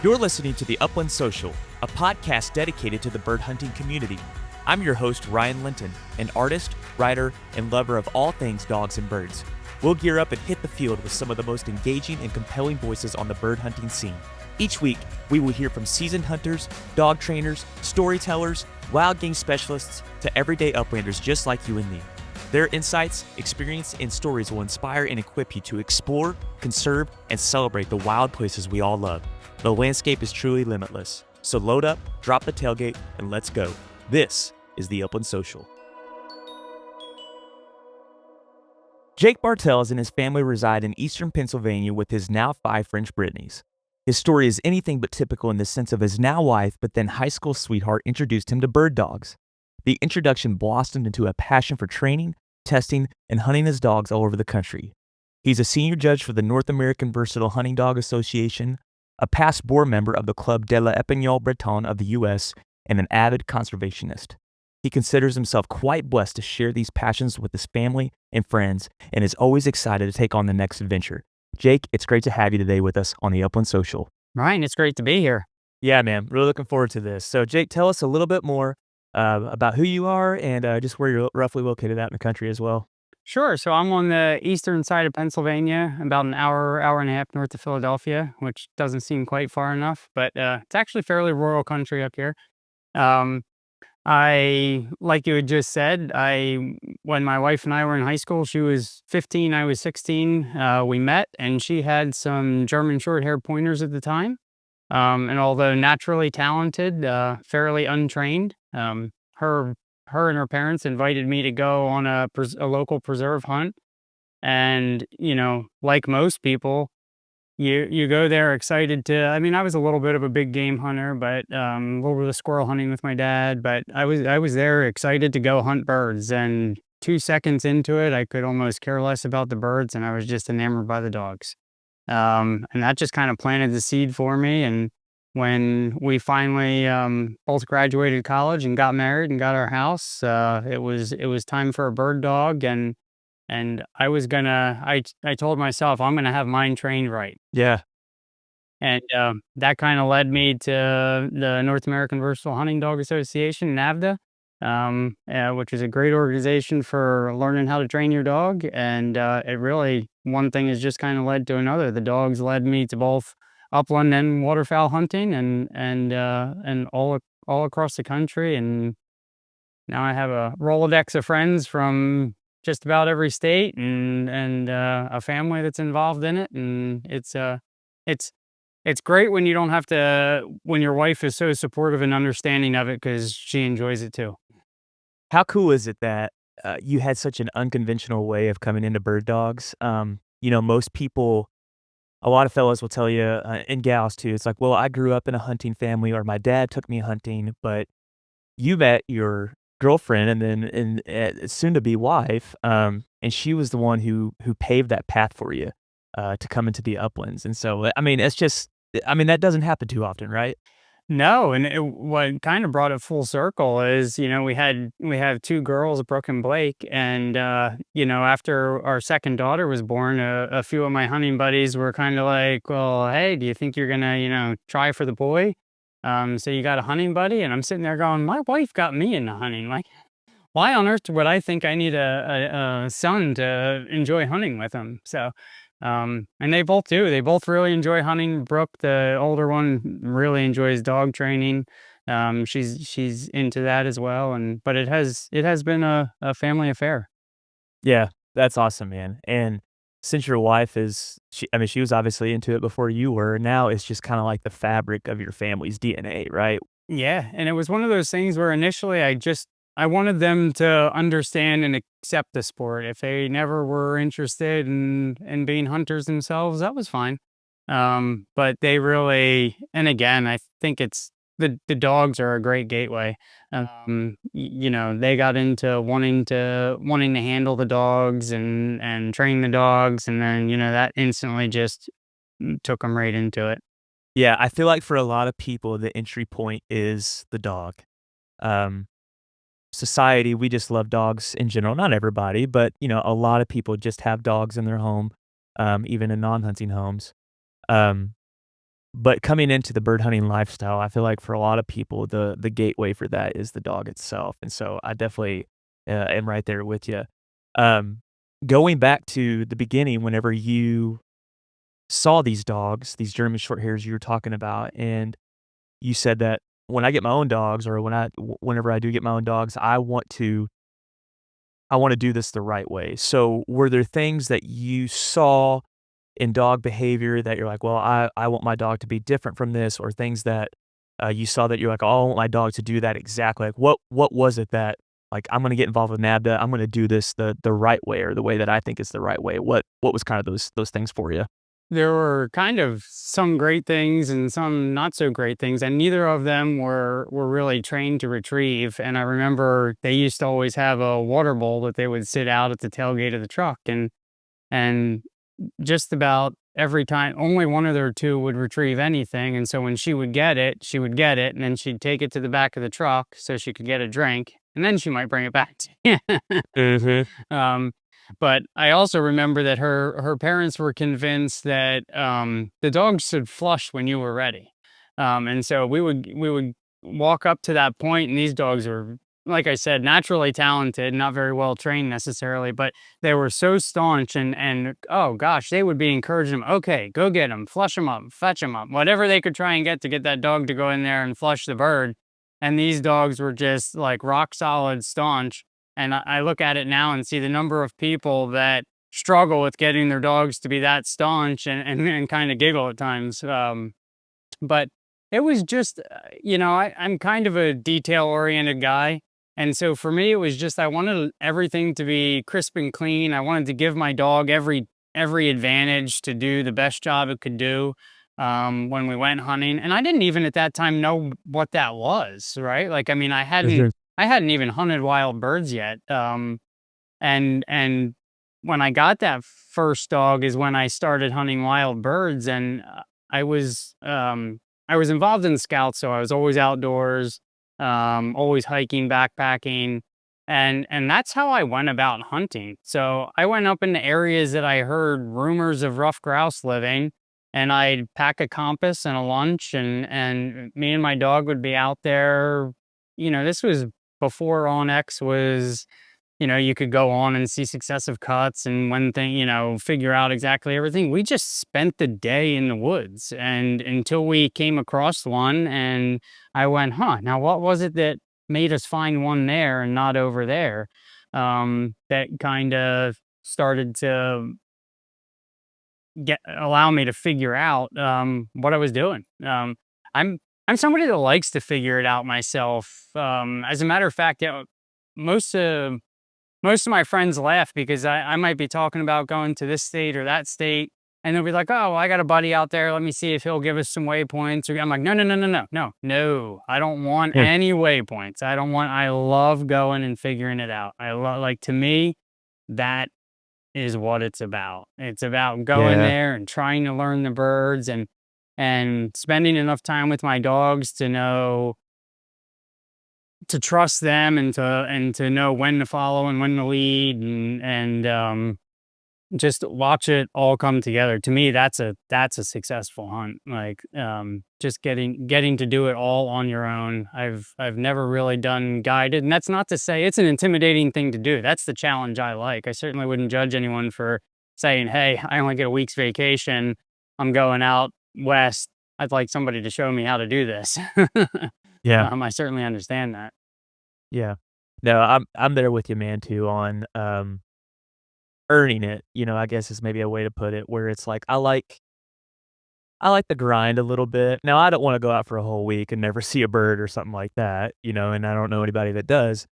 You're listening to the Upland Social, a podcast dedicated to the bird hunting community. I'm your host, Ryan Linton, an artist, writer, and lover of all things dogs and birds. We'll gear up and hit the field with some of the most engaging and compelling voices on the bird hunting scene. Each week, we will hear from seasoned hunters, dog trainers, storytellers, wild game specialists, to everyday uplanders just like you and me. Their insights, experience, and stories will inspire and equip you to explore, conserve, and celebrate the wild places we all love. The landscape is truly limitless. So load up, drop the tailgate, and let's go. This is the Upland Social. Jake Bartells and his family reside in eastern Pennsylvania with his now 5 French Brittany's. His story is anything but typical in the sense of his now wife, but then high school sweetheart introduced him to bird dogs. The introduction blossomed into a passion for training, testing, and hunting his dogs all over the country. He's a senior judge for the North American Versatile Hunting Dog Association, a past board member of the Club de l'Épingle Breton of the U.S., and an avid conservationist. He considers himself quite blessed to share these passions with his family and friends, and is always excited to take on the next adventure. Jake, it's great to have you today with us on the Upland Social. Ryan, it's great to be here. Yeah, man, really looking forward to this. So, Jake, tell us a little bit more about who you are and just where you're roughly located at in the country as well. Sure. So I'm on the eastern side of Pennsylvania, about an hour and a half north of Philadelphia, which doesn't seem quite far enough, but it's actually fairly rural country up here. Um, like you had just said, when my wife and I were in high school, she was 15, I was 16. We met, and she had some German short-haired pointers at the time. And although naturally talented, fairly untrained, her and her parents invited me to go on a local preserve hunt. And, like most people, you go there excited I was a little bit of a big game hunter, but a little bit of squirrel hunting with my dad, but I was there excited to go hunt birds. And 2 seconds into it, I could almost care less about the birds, and I was just enamored by the dogs. And that just kind of planted the seed for me. And when we finally both graduated college and got married and got our house, it was time for a bird dog. And I told myself I'm gonna have mine trained right. Yeah. And that kind of led me to the North American Versatile Hunting Dog Association, NAVDA, which is a great organization for learning how to train your dog. And it really, one thing has just kind of led to another. The dogs led me to both upland and waterfowl hunting, and all across the country. And now I have a Rolodex of friends from just about every state, and a family that's involved in it. And it's great when you don't have to, when your wife is so supportive and understanding of it, because she enjoys it too. How cool is it that you had such an unconventional way of coming into bird dogs? Most people, a lot of fellows will tell you, and gals too, it's like, well, I grew up in a hunting family, or my dad took me hunting, but you met your girlfriend and then soon to be wife, and she was the one who paved that path for you to come into the uplands. And so, it's just, that doesn't happen too often, right? No, and what kind of brought it full circle is, we have 2 girls, Brooke and Blake, and after our second daughter was born, a few of my hunting buddies were kind of like, "Well, hey, do you think you're gonna, try for the boy? So you got a hunting buddy?" And I'm sitting there going, "My wife got me into hunting. Like, why on earth would I think I need a son to enjoy hunting with him?" So. And they both do. They both really enjoy hunting. Brooke, the older one, really enjoys dog training. She's into that as well. But it has been a family affair. Yeah, that's awesome, man. And since your wife she was obviously into it before you were. Now it's just kind of like the fabric of your family's DNA, right? Yeah, and it was one of those things where initially I wanted them to understand and accept the sport. If they never were interested in being hunters themselves, that was fine. But they really, and again, I think it's the dogs are a great gateway. They got into wanting to handle the dogs and train the dogs, and then that instantly just took them right into it. Yeah, I feel like for a lot of people, the entry point is the dog. Um, Society, we just love dogs in general. Not everybody, but a lot of people just have dogs in their home, even in non-hunting homes. Um, But coming into the bird hunting lifestyle, I feel like for a lot of people, the gateway for that is the dog itself, and so I definitely, am right there with you. Um, Going back to the beginning, whenever you saw these dogs, these German short hairs you were talking about, and you said that when I get my own dogs or whenever I do get my own dogs, I wanna do this the right way. So, were there things that you saw in dog behavior that you're like, "Well, I want my dog to be different from this," or things that, you saw that you're like, "Oh, I want my dog to do that exactly." Like, what was it that, like, "I'm gonna get involved with NABDA, I'm gonna do this the right way or the way that I think is the right way." What was kind of those things for you? There were kind of some great things and some not so great things, and neither of them were really trained to retrieve. And I remember they used to always have a water bowl that they would sit out at the tailgate of the truck, and just about every time, only one of their two would retrieve anything. And so when she would get it, she would get it, and then she'd take it to the back of the truck so she could get a drink, and then she might bring it back to you. Mhm. um, but I also remember that her parents were convinced that the dog should flush when you were ready, and so we would walk up to that point, and these dogs were, like I said, naturally talented, not very well trained necessarily, but they were so staunch, and oh gosh, they would be encouraging them. Okay, go get them, flush them up, fetch them up, whatever they could try and get to get that dog to go in there and flush the bird. And these dogs were just like rock solid staunch. And I look at it now and see the number of people that struggle with getting their dogs to be that staunch, and kind of giggle at times. But it was just, I'm kind of a detail oriented guy. And so for me, it was just, I wanted everything to be crisp and clean. I wanted to give my dog every advantage to do the best job it could do when we went hunting. And I didn't even at that time know what that was, right? Like, I mean, Mhm. I hadn't even hunted wild birds yet. And when I got that first dog is when I started hunting wild birds, and I was um, I was involved in scouts, so I was always outdoors, always hiking, backpacking, and that's how I went about hunting. So I went up into areas that I heard rumors of rough grouse living, and I'd pack a compass and a lunch, and me and my dog would be out there. This was before OnX was, you could go on and see successive cuts and one thing, figure out exactly everything. We just spent the day in the woods, and until we came across one, and I went, huh, now what was it that made us find one there and not over there? That kind of started to allow me to figure out what I was doing. I'm I'm somebody that likes to figure it out myself. As a matter of fact, most of most of my friends laugh because I might be talking about going to this state or that state, and they'll be like, "Oh, I got a buddy out there. Let me see if he'll give us some waypoints." Or I'm like, "No, no, no, no, no, no, no. I don't want Mm. any waypoints. I don't want. I love going and figuring it out. Like, to me, that is what it's about. It's about going Yeah. there and trying to learn the birds, and spending enough time with my dogs to know, to trust them, and to know when to follow and when to lead, and just watch it all come together. To me, that's a successful hunt. Like, just getting to do it all on your own. I've never really done guided, and that's not to say it's an intimidating thing to do. That's the challenge I like. I certainly wouldn't judge anyone for saying, "Hey, I only get a week's vacation. I'm going out west. I'd like somebody to show me how to do this." Yeah. I certainly understand that. Yeah. No, I'm there with you, man, too, on, earning it, I guess is maybe a way to put it, where it's like, I like the grind a little bit. Now, I don't wanna go out for a whole week and never see a bird or something like that, and I don't know anybody that does,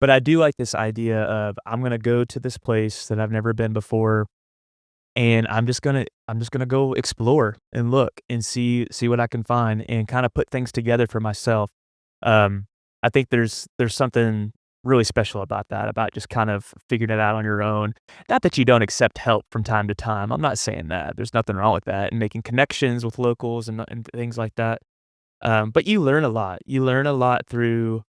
but I do like this idea of, I'm gonna go to this place that I've never been before, and I'm just gonna go explore and look and see what I can find and kinda put things together for myself. Um, I think there's something really special about that, about just kind of figuring it out on your own. Not that you don't accept help from time to time, I'm not saying that, there's nothing wrong with that, and making connections with locals and things like that. But you learn a lot. You learn a lot through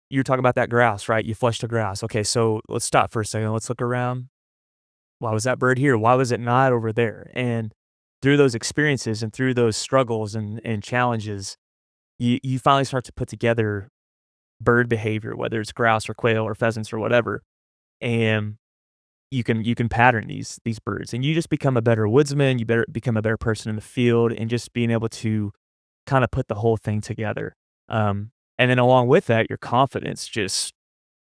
you were talking about that grouse, right? You flushed a grouse. Okay, so let's stop for a second, let's look around. Why was that bird here? Why was it not over there? And through those experiences and through those struggles and challenges, you finally start to put together bird behavior, whether it's grouse or quail or pheasants or whatever, and you can pattern these birds, and you just become a better woodsman, you better become a better person in the field, and just being able to kinda put the whole thing together. And then along with that, your confidence just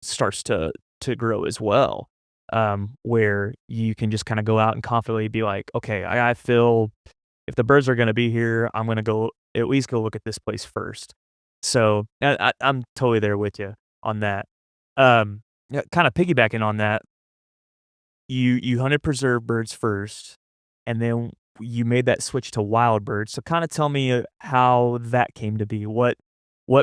starts to grow as well, where you can just kinda go out and confidently be like, "Okay, I feel if the birds are gonna be here, I'm gonna go at least go look at this place first." So, I'm totally there with you on that. Yeah, kinda piggybacking on that, you hunted preserve birds first, and then you made that switch to wild birds. So kinda tell me, how that came to be. What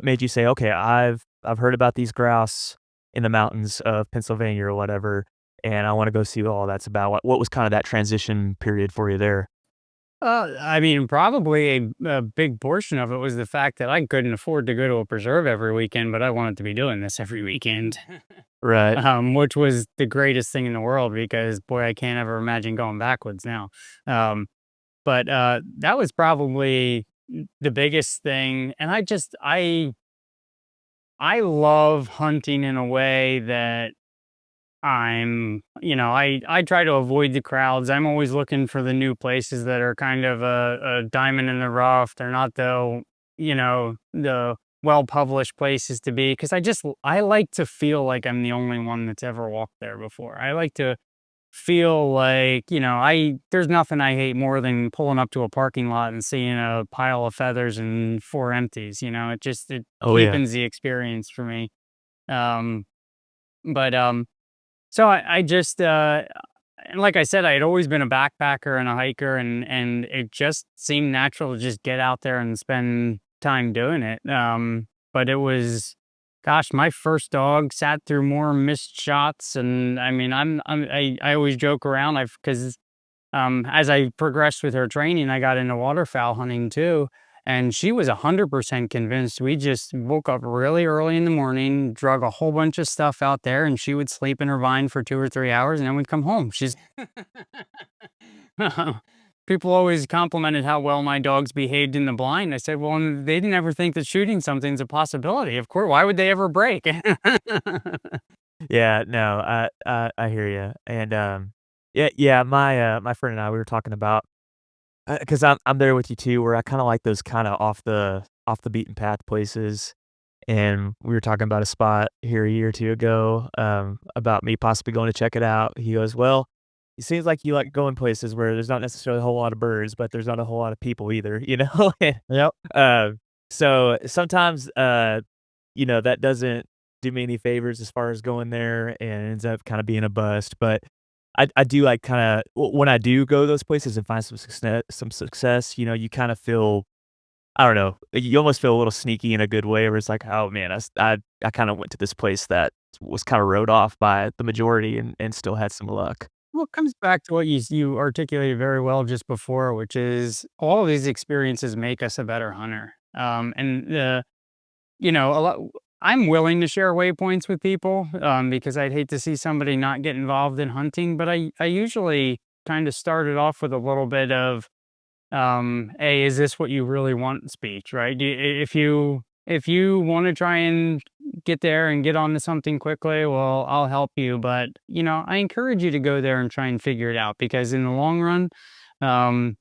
made you say, "Okay, I've heard about these grouse in the mountains of Pennsylvania or whatever, and I wanna go see what all that's about." What was kinda that transition period for you there? I mean, probably a big portion of it was the fact that I couldn't afford to go to a preserve every weekend, but I wanted to be doing this every weekend, Right. which was the greatest thing in the world because, boy, I can't ever imagine going backwards now. Um, but that was probably the biggest thing. And I love hunting in a way that I try to avoid the crowds. I'm always looking for the new places that are kind of a diamond in the rough. They're not the well published places to be because I like to feel like I'm the only one that's ever walked there before. I like to feel like, there's nothing I hate more than pulling up to a parking lot and seeing a pile of feathers and four empties. It Oh, yeah. deepens the experience for me. Um, but so I just and like I said, I had always been a backpacker and a hiker, and it just seemed natural to just get out there and spend time doing it. But it was, gosh, my first dog sat through more missed shots, and I mean, I always joke around, I've because as I progressed with her training, I got into waterfowl hunting too. And she was 100% convinced. We just woke up really early in the morning, drug a whole bunch of stuff out there, and she would sleep in her vine for 2 or 3 hours, and then we'd come home. People always complimented how well my dogs behaved in the blind. I said, well, they didn't ever think that shooting something's a possibility. Of course, why would they ever break? Yeah, no, I hear you, and, yeah, my friend and I, we were talking about because I 'cause I'm there with you too, where I kinda like those kinda off the beaten path places, and we were talking about a spot here a year or 2 ago, about me possibly going to check it out. He goes, "Well, it seems like you like going places where there's not necessarily a whole lot of birds, but there's not a whole lot of people either," you know? Yep. So sometimes, that doesn't do me any favors as far as going there and ends up kinda being a bust, but I do like kinda when I do go to those places and find some success, you kinda feel I don't know, you almost feel a little sneaky in a good way where it's like, "Oh, man, I kinda went to this place that was kinda wrote off by the majority and still had some luck." Well, it comes back to what you articulated very well just before, which is all of these experiences make us a better hunter. And a lot. I'm willing to share waypoints with people because I'd hate to see somebody not get involved in hunting. But I usually kind of started off with a little bit of hey, is this what you really want speech, right? If you want to try and get there and get onto something quickly, well, I'll help you. But I encourage you to go there and try and figure it out because in the long run, um,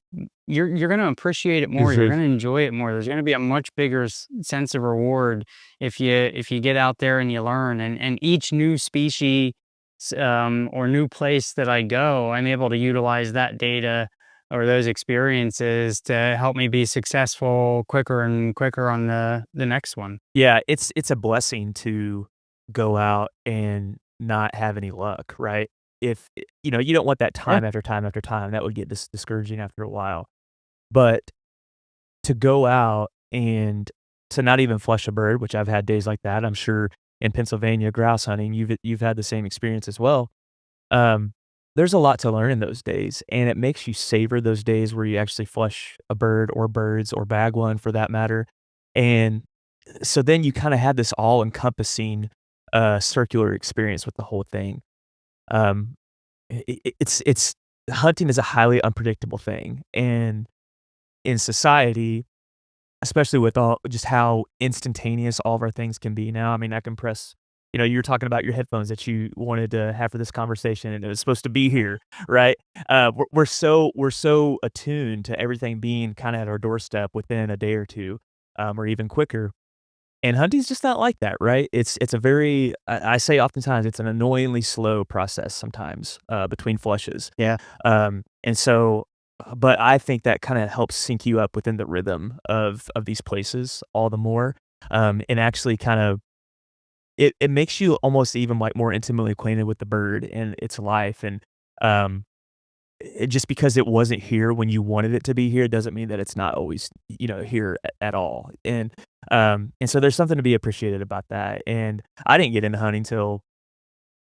you're going to appreciate it more. You're Mhm. going to enjoy it more. There's going to be a much bigger sense of reward if you get out there and you learn. And each new species or new place that I go, I'm able to utilize that data or those experiences to help me be successful quicker and quicker on the next one. Yeah, it's a blessing to go out and not have any luck, right? If you don't want that Yeah. time after time after time, that would get discouraging after a while. But to go out and to not even flush a bird, which I've had days like that, I'm sure in Pennsylvania grouse hunting, you've had the same experience as well. Um, there's a lot to learn in those days, and it makes you savor those days where you actually flush a bird or birds or bag one for that matter. And so then you kinda had this all-encompassing, circular experience with the whole thing. Um, it's hunting is a highly unpredictable thing, and in society, especially with all just how instantaneous all of our things can be now. I mean, I can press you were talking about your headphones that you wanted to have for this conversation, and it was supposed to be here, right? We're so attuned to everything being kinda at our doorstep within a day or 2, or even quicker, and hunting's just not like that, right? It's a very I say oftentimes it's an annoyingly slow process sometimes, between flushes. Yeah. And so but I think that kinda helps sync you up within the rhythm of these places all the more, and actually kind of it makes you almost even, like, more intimately acquainted with the bird and its life, and, um, just because it wasn't here when you wanted it to be here doesn't mean that it's not always, here at all, and so there's something to be appreciated about that, and I didn't get into hunting till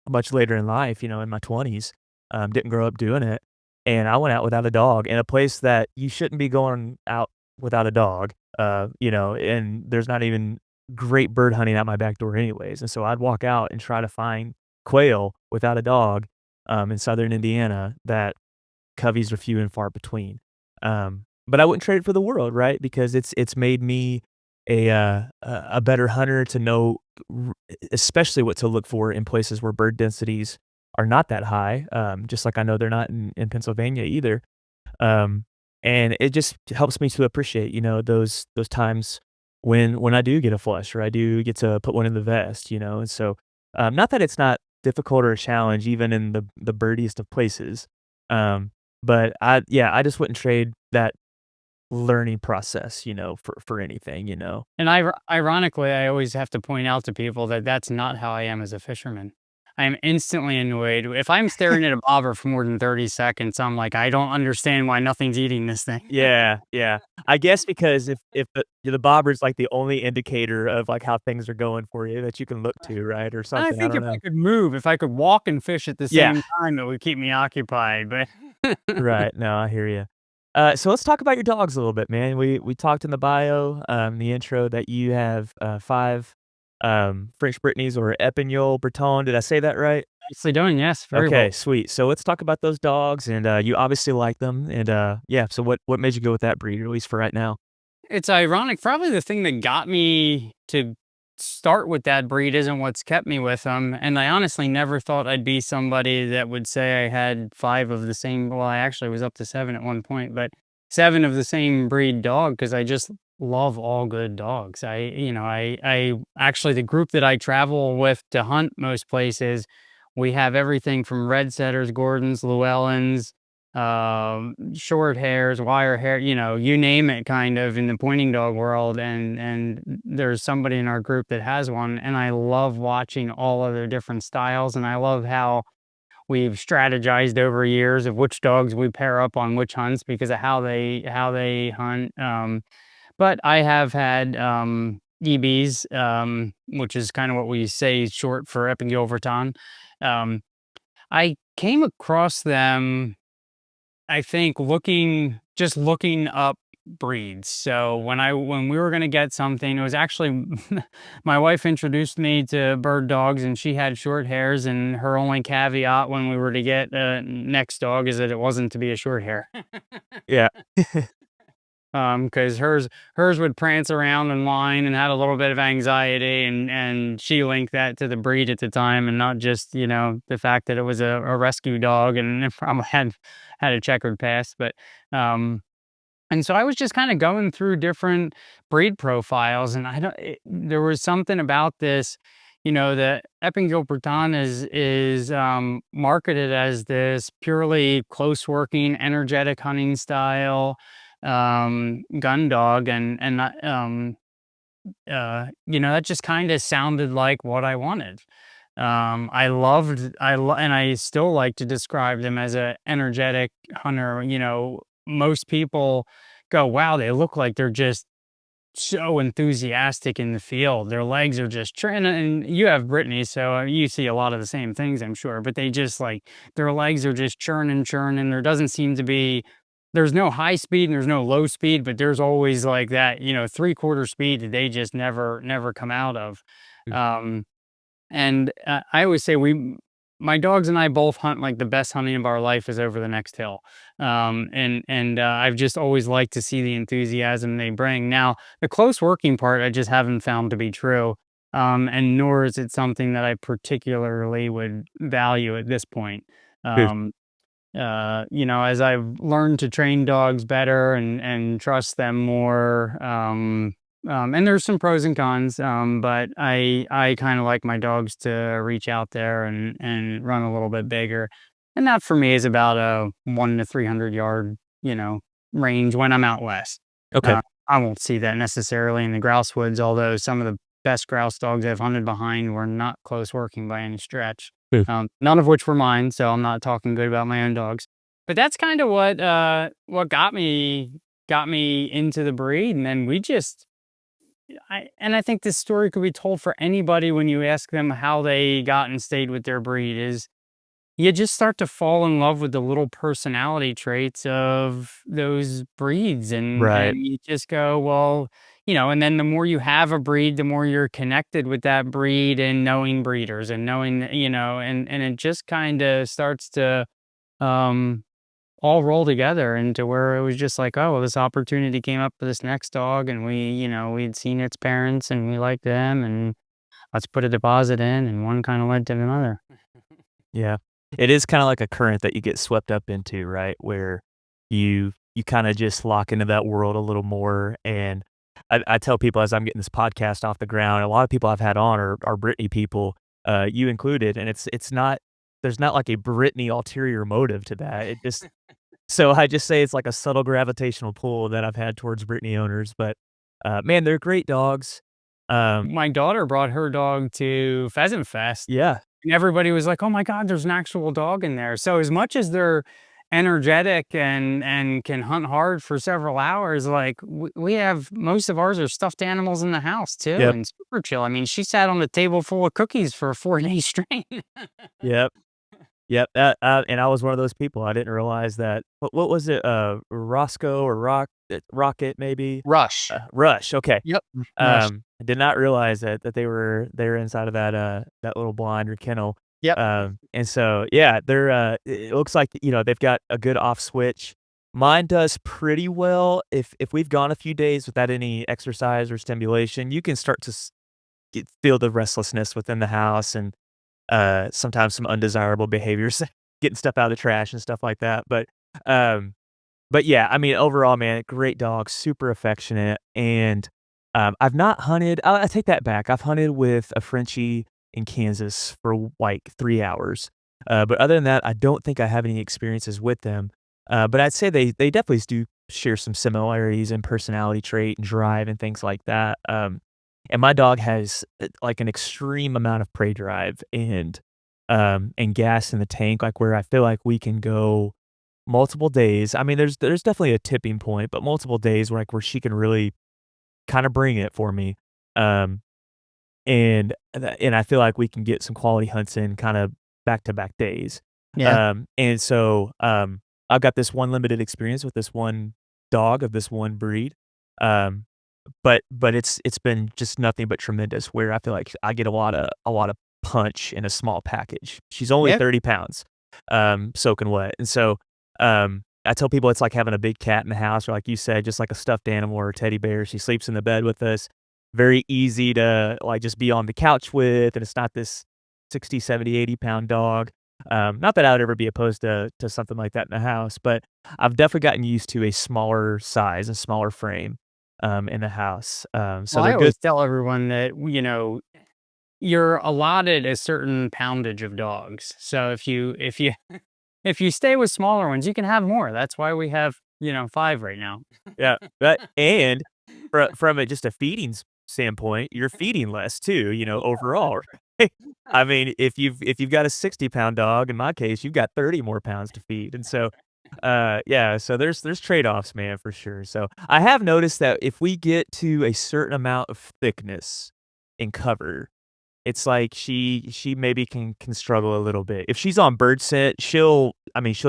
much later in life, in my 20s, didn't grow up doing it, and I went out without a dog in a place that you shouldn't be going out without a dog, and there's not even great bird hunting at my back door anyways, and so I'd walk out and try to find quail without a dog, in Southern Indiana that coveys are few and far between. But I wouldn't trade it for the world, right? Because it's made me a better hunter to know r especially what to look for in places where bird densities are not that high, just like I know they're not in Pennsylvania either. Um, and it just helps me to appreciate, those times when I do get a flush or I do get to put one in the vest, and so, not that it's not difficult or a challenge even in the birdiest of places, um, but I just wouldn't trade that learning process, for anything, And ironically, I always have to point out to people that that's not how I am as a fisherman. I am instantly annoyed. If I'm staring at a bobber for more than 30 seconds, I'm like, I don't understand why nothing's eating this thing. Yeah, yeah. I guess because if the bobber's, like, the only indicator of, like, how things are going for you that you can look to, right, or I something, I think don't if I know. could move, if I could walk and fish at the Yeah, same time, it would keep me occupied. But right, no, I hear you. So let's talk about your dogs a little bit, man. We talked in the bio, the intro that you have, 5, French Brittany's or Epagneul Breton, did I say that right? nicely done, yes, very well. Okay, sweet. So let's talk about those dogs, and, you obviously like them, and, yeah, so what made you go with that breed, or at least for right now? It's ironic. Probably the thing that got me to start with that breed isn't what's kept me with them. And I honestly never thought I'd be somebody that would say I had 5 of the same. Well, I actually was up to 7 at one point, but 7 of the same breed dog because I just love all good dogs. I actually, the group that I travel with to hunt most places, we have everything from red setters, Gordons, Llewellyns, short hairs, wire hair, you name it kind of in the pointing dog world. And there's somebody in our group that has one. And I love watching all of their different styles. And I love how we've strategized over years of which dogs we pair up on which hunts because of how they hunt. But I have had EBs, which is kind of what we say short for Epigilverton. Um, I came across them I think looking up breeds. So when we were gonna get something, it was actually my wife introduced me to bird dogs, and she had short hairs, and her only caveat when we were to get next dog is that it wasn't to be a short hair. Yeah. Because hers would prance around and whine and had a little bit of anxiety, and she linked that to the breed at the time, and not just the fact that it was a rescue dog and it probably had a checkered past, but um, and so I was just kind of going through different breed profiles, and there was something about this. The Epinghil Breton is marketed as this purely close working, energetic hunting style gun dog, and that just kind of sounded like what I wanted. And I still like to describe them as a energetic hunter. Most people go, wow, they look like they're just so enthusiastic in the field. Their legs are just and you have Brittany, so you see a lot of the same things, I'm sure. But they just like their legs are just churning. There doesn't seem to be there's no high speed and there's no low speed, but there's always like that, 3/4 speed that they just never come out of. Mm. Um, and I always say my dogs and I both hunt like the best hunting of our life is over the next hill. I've just always liked to see the enthusiasm they bring. Now, the close working part, I just haven't found to be true. And nor is it something that I particularly would value at this point. Good. Um, as I've learned to train dogs better and trust them more, and there's some pros and cons, but I kind of like my dogs to reach out there and run a little bit bigger, and that for me is about a 1 to 300 yard, range when I'm out west. Okay. Uh, I won't see that necessarily in the grouse woods, although some of the best grouse dogs I've hunted behind were not close working by any stretch. Good. None of which were mine, so I'm not talking good about my own dogs. But that's kind of what got me into the breed, and then I think this story could be told for anybody when you ask them how they got and stayed with their breed is you just start to fall in love with the little personality traits of those breeds, Right. and you just go, well, and then the more you have a breed, the more you're connected with that breed and knowing breeders and knowing, and it just kind of starts to um all roll together into where it was just like, oh, well, this opportunity came up for this next dog, and we'd seen its parents and we liked them, and let's put a deposit in, and one kind of led to another. Yeah. It is kinda like a current that you get swept up into, right? Where you kinda just lock into that world a little more, and I tell people as I'm getting this podcast off the ground, a lot of people I've had on are Brittany people, you included, and it's not there's not like a Brittany ulterior motive to that. It just so I just say it's like a subtle gravitational pull that I've had towards Brittany owners, but, man, they're great dogs. Um, My daughter brought her dog to Pheasant Fest, yeah. and everybody was like, "Oh my god, there's an actual dog in there." So as much as they're energetic and can hunt hard for several hours, like we have most of ours are stuffed animals in the house too, Yep. and super chill. I mean, she sat on the table full of cookies for 4 days straight. Yep. Yep, and I was one of those people, I didn't realize that what was it, Roscoe or Rocket maybe? Rush. Rush, okay. Yep. Rush. I did not realize that they were inside of that little blind or kennel, Yep. and so, yeah, it looks like, they've got a good off switch. Mine does pretty well if we've gone a few days without any exercise or stimulation, you can start to feel the restlessness within the house and sometimes some undesirable behaviors, getting stuff out of the trash and stuff like that. Um, but yeah, I mean, overall, man, great dog, super affectionate, and I've not hunted. I take that back. I've hunted with a Frenchie in Kansas for like 3 hours, but other than that, I don't think I have any experiences with them. But I'd say they definitely do share some similarities in personality trait and drive and things like that. And my dog has, like, an extreme amount of prey drive and gas in the tank, like, where I feel like we can go multiple days. I mean, there's definitely a tipping point, but multiple days where she can really kinda bring it for me. Um, and I feel like we can get some quality hunts in kinda back-to-back days. Yeah. I've got this one limited experience with this one dog of this one breed. Um but it's been just nothing but tremendous where I feel like I get a lot of punch in a small package. She's only Yep. 30 pounds, soaking wet, and so, I tell people it's like having a big cat in the house or like you said, just like a stuffed animal or a teddy bear. She sleeps in the bed with us. Very easy to, like, just be on the couch with, and it's not this 60, 70, 80-pound dog. Not that I would ever be opposed to something like that in the house, but I've definitely gotten used to a smaller size, a smaller frame in the house. So Well, I they're good. always tell everyone that, you're allotted a certain poundage of dogs. So if you if you stay with smaller ones, you can have more. That's why we have, 5 right now. Yeah, and from just a feeding standpoint, you're feeding less too, overall, right? I mean, if you've got a 60-pound dog, in my case, you've got 30 more pounds to feed, and so, yeah, so there's trade-offs, man, for sure. So I have noticed that if we get to a certain amount of thickness and cover, it's like she maybe can struggle a little bit. If she's on bird scent, she'll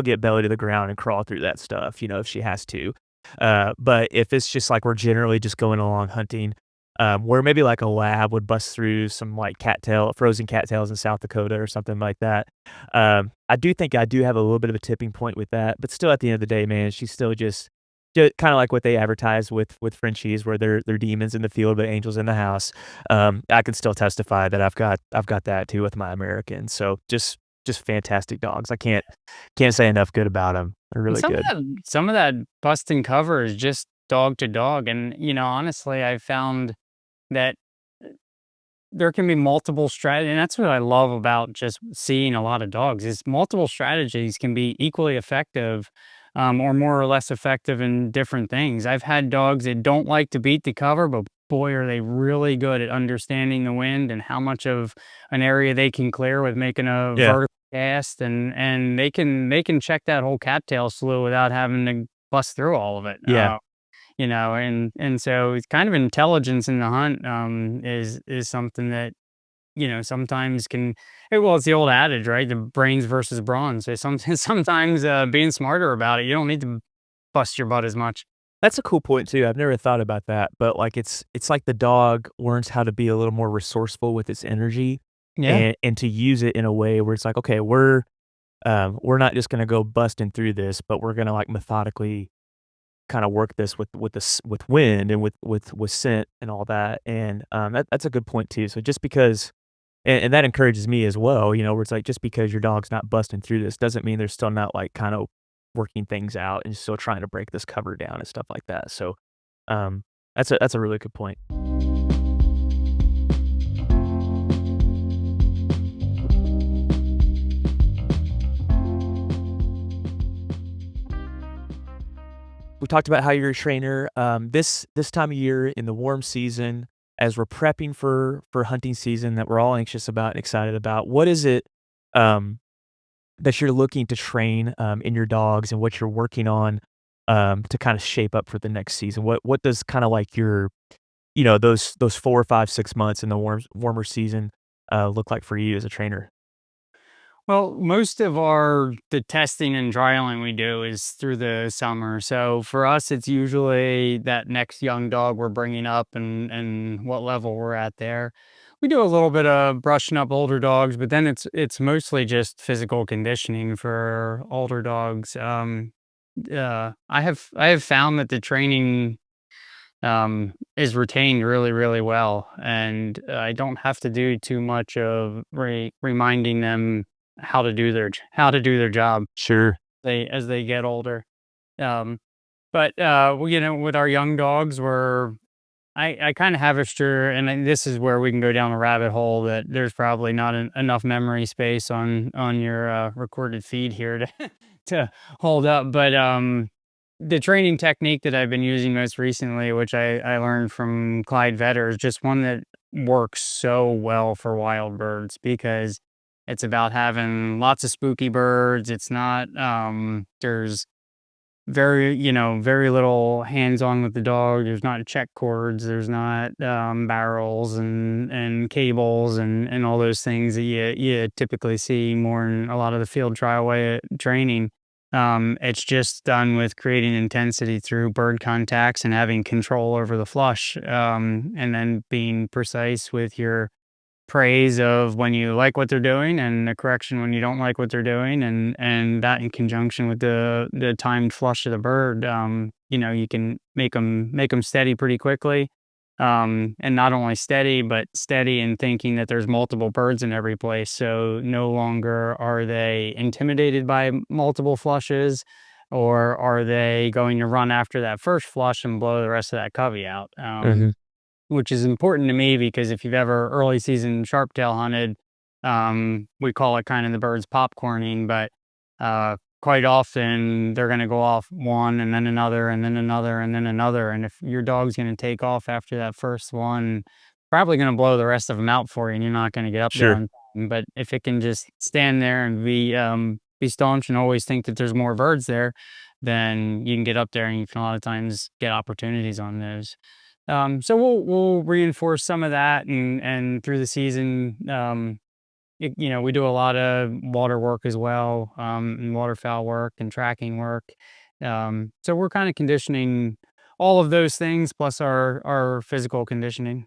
get belly to the ground and crawl through that stuff, if she has to. But if it's just like we're generally just going along hunting, where maybe like a lab would bust through some like frozen cattails in South Dakota or something like that. I do think I do have a little bit of a tipping point with that, but still at the end of the day, man, she's still just kind of like what they advertise with Frenchies, where they're demons in the field, but angels in the house. I can still testify that I've got that too with my American. So just fantastic dogs. I can't say enough good about them. They're And really good. some of that bust and cover is just dog to dog, and, honestly, I found that there can be multiple strategies, and that's what I love about just seeing a lot of dogs is multiple strategies can be equally effective, or more or less effective in different things. I've had dogs that don't like to beat the cover, but boy, are they really good at understanding the wind and how much of an area they can clear with making a Yeah, vertical cast, and they can check that whole cattail slough without having to bust through all of it. yeah. And so it's kind of intelligence in the hunt, is something that, sometimes can well, it's the old adage, right? The brains versus brawn. So sometimes, being smarter about it, you don't need to bust your butt as much. That's a cool point too. I've never thought about that, but like it's like the dog learns how to be a little more resourceful with its energy Yeah. and to use it in a way where it's like, okay, we're not just gonna go busting through this, but we're gonna like methodically kind of work this with wind and with scent and all that. And that's a good point too. So just because and that encourages me as well, where it's like just because your dog's not busting through this doesn't mean they're still not like kind of working things out and still trying to break this cover down and stuff like that. So um that's a really good point. We talked about how you're a trainer. This time of year in the warm season, as we're prepping for hunting season that we're all anxious about and excited about, what is it um that you're looking to train, in your dogs and what you're working on, to kinda shape up for the next season? What does kinda like your those 4, 5, 6 months in the warmer season, look like for you as a trainer? Well, most of the testing and trialing we do is through the summer. So for us, it's usually that next young dog we're bringing up and what level we're at there. We do a little bit of brushing up older dogs, but then it's mostly just physical conditioning for older dogs. I have found that the training, is retained really, really well, and I don't have to do too much of reminding them how to do their job. Sure. As they get older. Um, but with our young dogs, I kind of have a sure, and this is where we can go down a rabbit hole that there's probably not enough memory space on your recorded feed here to to hold up. But the training technique that I've been using most recently, which I learned from Clyde Vetter, is just one that works so well for wild birds because it's about having lots of spooky birds. It's not there's very little hands-on with the dog. There's not check cords, there's not, barrels and cables and all those things that you typically see more in a lot of the field trial way training. It's just done with creating intensity through bird contacts and having control over the flush, and then being precise with your praise of when you like what they're doing and the correction when you don't like what they're doing, and that in conjunction with the timed flush of the bird, you can make them steady pretty quickly, and not only steady but steady in thinking that there's multiple birds in every place, so no longer are they intimidated by multiple flushes, or are they going to run after that first flush and blow the rest of that covey out. Mhm. Which is important to me because if you've ever early season sharp-tail hunted, we call it kind of the birds popcorning, but quite often they're going to go off one and then another and then another and then another. And if your dog's going to take off after that first one, probably going to blow the rest of them out for you, and you're not going to get up there Sure. on time. But if it can just stand there and be staunch and always think that there's more birds there, then you can get up there and you can a lot of times get opportunities on those. So we'll reinforce some of that, and through the season, we do a lot of water work as well, and waterfowl work and tracking work. So we're kind of conditioning all of those things plus our physical conditioning.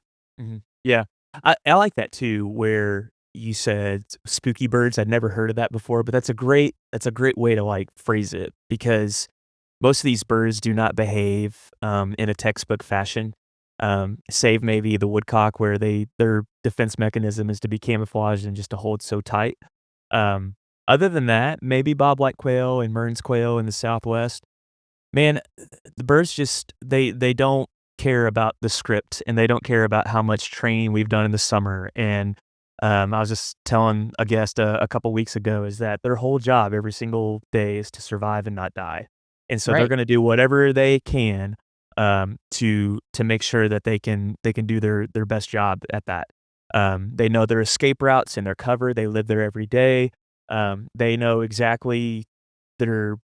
Yeah. I like that too, where you said spooky birds. I'd never heard of that before, but that's a great way to, like, phrase it because most of these birds do not behave, in a textbook fashion, save maybe the woodcock where their defense mechanism is to be camouflaged and just to hold so tight. Um, Other than that, maybe bobwhite quail and Mearns quail in the Southwest. Man, the birds just they don't care about the script, and they don't care about how much training we've done in the summer, and, I was just telling a guest a couple weeks ago is that their whole job every single day is to survive and not die, and so they're Right. gonna do whatever they can, to make sure that they can do their best job at that. They know their escape routes and their cover, they live there every day, they know exactly their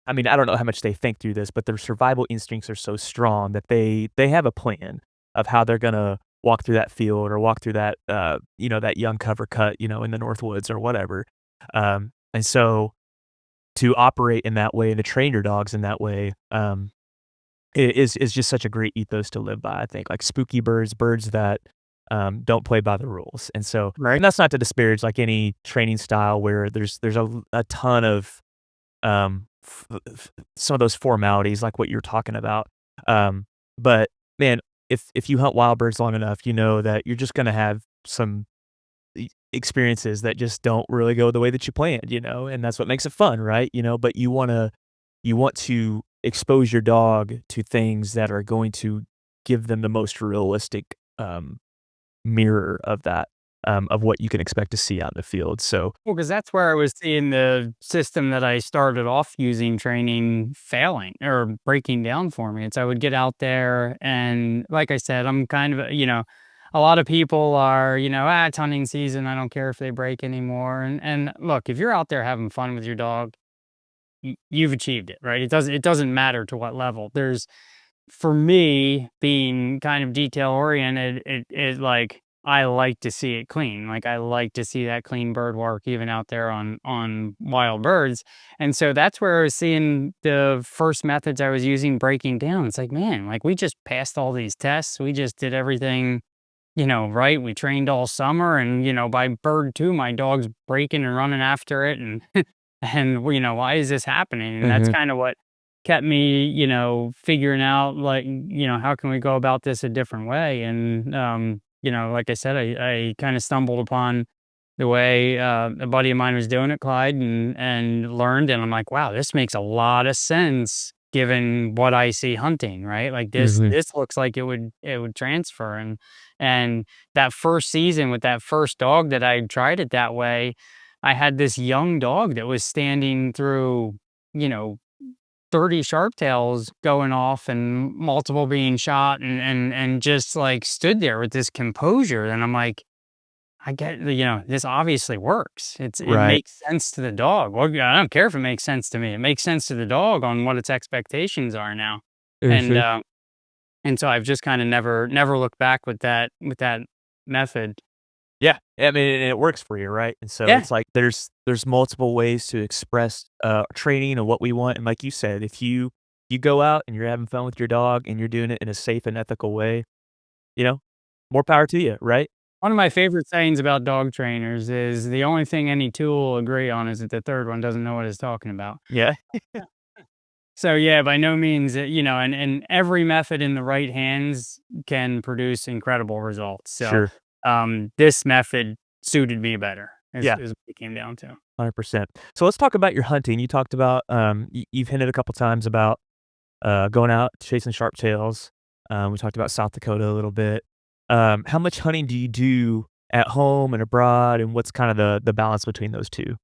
I mean, I don't know how much they think through this, but their survival instincts are so strong that they have a plan of how they're gonna walk through that field or walk through that, that young cover cut, in the Northwoods or whatever. And so to operate in that way and to train your dogs in that way, is just such a great ethos to live by, I think, like spooky birds, birds that, don't play by the rules. And Right. that's not to disparage, like, any training style where there's a ton of some of those formalities like what you're talking about. But man, if you hunt wild birds long enough, you know that you're just gonna have some experiences that just don't really go the way that you planned, and that's what makes it fun, right? But you want to expose your dog to things that are going to give them the most realistic mirror of that, of what you can expect to see out in the field. So Well, because that's where I was seeing the system that I started off using training failing or breaking down for me. And so I would get out there and like I said, I'm kind of, a lot of people are, it's hunting season. I don't care if they break anymore. And look, if you're out there having fun with your dog, you've achieved it, right? It doesn't matter to what level. There's for me, being kind of detail oriented, it like I like to see it clean. Like I like to see that clean bird work even out there on wild birds. And so that's where I was seeing the first methods I was using breaking down. It's like, man, like we just passed all these tests. We just did everything, right. We trained all summer and, by bird two, my dog's breaking and running after it. And and why is this happening? And that's mhm, kind of what kept me, figuring out like, how can we go about this a different way? And like I said, I kind of stumbled upon the way a buddy of mine was doing it, Clyde, and learned, and I'm like, wow, this makes a lot of sense given what I see hunting, right? Like this mhm, this looks like it would transfer. And that first season with that first dog that I tried it that way, I had this young dog that was standing through, you know, 30 sharp tails going off and multiple being shot and just like stood there with this composure. And I'm like, I get, this obviously works. It right, makes sense to the dog. Well, yeah, I don't care if it makes sense to me. It makes sense to the dog on what its expectations are now. And mhm. and so I've just kind of never looked back with that method. Yeah, I mean, and it works for you, right? And so Yeah. it's like there's multiple ways to express, training and what we want, and like you said, if you go out and you're having fun with your dog and you're doing it in a safe and ethical way, you know, more power to you, right? One of my favorite sayings about dog trainers is the only thing any two will agree on is that the third one doesn't know what it's talking about. Yeah, So yeah, by no means, and every method in the right hands can produce incredible results. So sure. this method suited me better Yeah, is what it came down to. 100%. So let's talk about your hunting. You talked about, you've hinted a couple times about, going out chasing sharp tails. We talked about South Dakota a little bit. How much hunting do you do at home and abroad, and what's kind of the balance between those 2?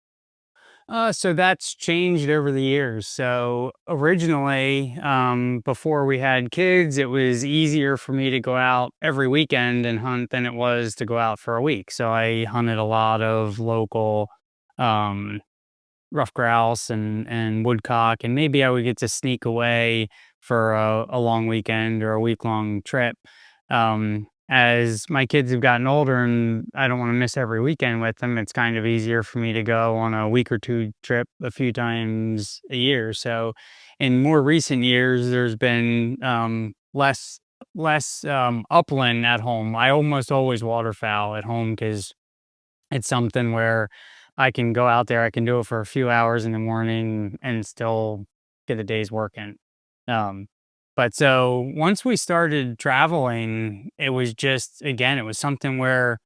So that's changed over the years. So originally, before we had kids, it was easier for me to go out every weekend and hunt than it was to go out for a week. So I hunted a lot of local, um, rough grouse and woodcock, and maybe I would get to sneak away for a long weekend or a week long trip. As my kids have gotten older and I don't want to miss every weekend with them, it's kind of easier for me to go on a week or two trip a few times a year. So in more recent years, there's been less upland at home. I almost always waterfowl at home because it's something where I can go out there, I can do it for a few hours in the morning and still get a day's work in. Um, but so once we started traveling, it was just, again, it was something where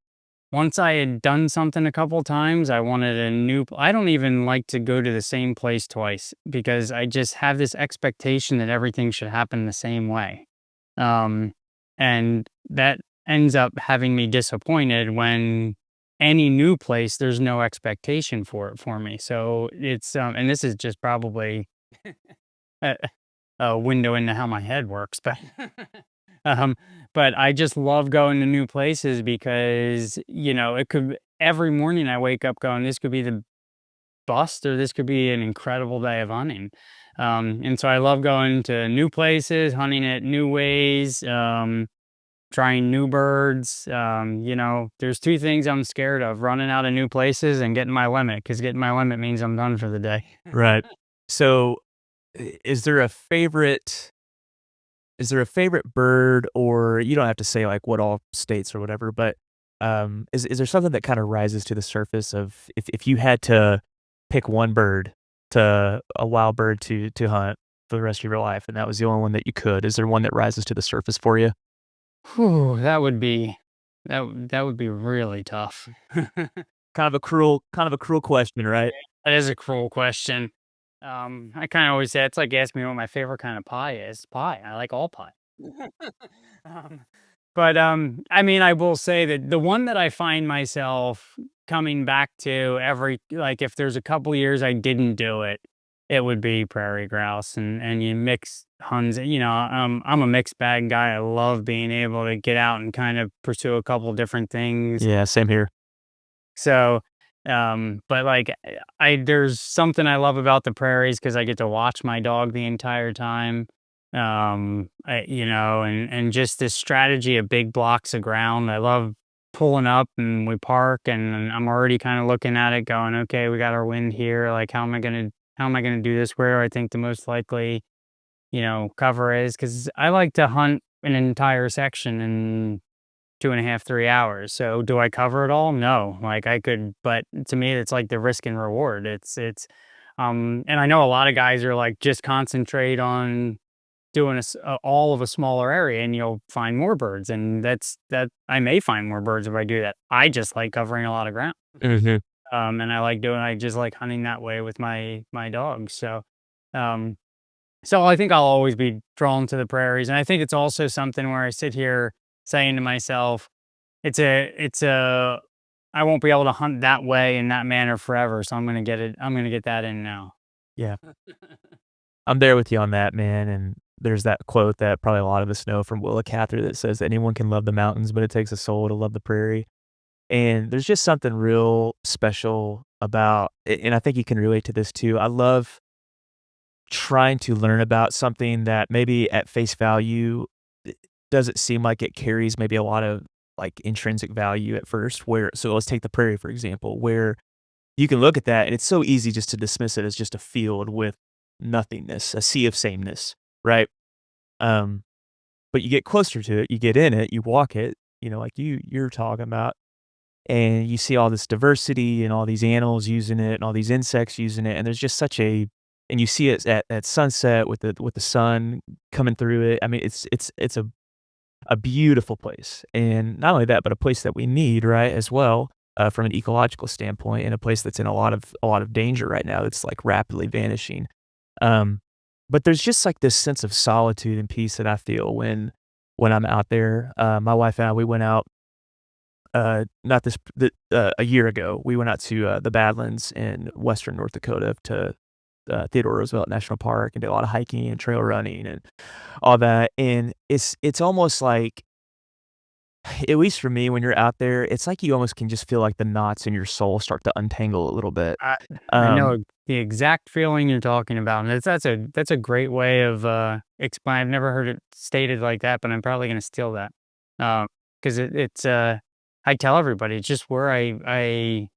once I had done something a couple times, I wanted a I don't even like to go to the same place twice because I just have this expectation that everything should happen the same way. Um, and that ends up having me disappointed when any new place, there's no expectation for it for me. So it's, and this is just probably a, a window into how my head works, but, um, but I just love going to new places because, it could, every morning I wake up going, this could be the bust or this could be an incredible day of hunting. And so I love going to new places, hunting it new ways, trying new birds. There's two things I'm scared of: running out of new places and getting my limit, because getting my limit means I'm done for the day. Right. So, is there a favorite bird, or you don't have to say, like, what all states or whatever, but, is there something that kinda rises to the surface of if you had to pick one bird a wild bird to hunt for the rest of your life, and that was the only one that you could, is there one that rises to the surface for you? Whew, that would be really tough. Kind of a cruel question, right? That is a cruel question. I kind of always say it's like asking me what my favorite kind of pie is. Pie. I like all pie. um, but I mean, I will say that the one that I find myself coming back to every, like, if there's a couple years I didn't do it, it would be prairie grouse, and you mix huns. I'm a mixed bag guy. I love being able to get out and kind of pursue a couple different things. Yeah, same here. So, but like, there's something I love about the prairies because I get to watch my dog the entire time. And just this strategy of big blocks of ground. I love pulling up and we park and I'm already kind of looking at it going, okay, we got our wind here. Like, how am I gonna do this? Where do I think the most likely, cover is? Because I like to hunt an entire section in 2.5, 3 hours. So do I cover it all? No. Like, I could, but to me, it's like the risk and reward. And I know a lot of guys are like, just concentrate on doing all of a smaller area and you'll find more birds. And that I may find more birds if I do that. I just like covering a lot of ground. Mhm. And I just like hunting that way with my dogs. Um, so I think I'll always be drawn to the prairies. And I think it's also something where I sit here saying to myself, it's a I won't be able to hunt that way in that manner forever, so I'm gonna get that in now. Yeah. I'm there with you on that, man, and there's that quote that probably a lot of us know from Willa Cather that says, "Anyone can love the mountains, but it takes a soul to love the prairie." And there's just something real special about and I think you can relate to this too. I love trying to learn about something that maybe at face value doesn't seem like it carries maybe a lot of, like, intrinsic value at first, where so let's take the prairie, for example, where you can look at that and it's so easy just to dismiss it as just a field with nothingness, a sea of sameness, right? Um, but you get closer to it, you get in it, you walk it, like you're talking about, and you see all this diversity and all these animals using it and all these insects using it, and there's just such a and you see it at sunset with the sun coming through it. I mean, it's a beautiful place, and not only that, but a place that we need, right, as well, from an ecological standpoint, and a place that's in a lot of danger right now. It's like rapidly vanishing. Um, but there's just like this sense of solitude and peace that I feel when I'm out there. My wife and I, we went out not a year ago. We went out to the Badlands in western North Dakota to Theodore Roosevelt National Park and did a lot of hiking and trail running and all that. And it's almost like, at least for me, when you're out there, it's like you almost can just feel like the knots in your soul start to untangle a little bit. I I Um, know the exact feeling you're talking about, and that's a great way of, explain I've never heard it stated like that, but I'm probably gonna steal that. 'Cause I tell everybody, it's just where I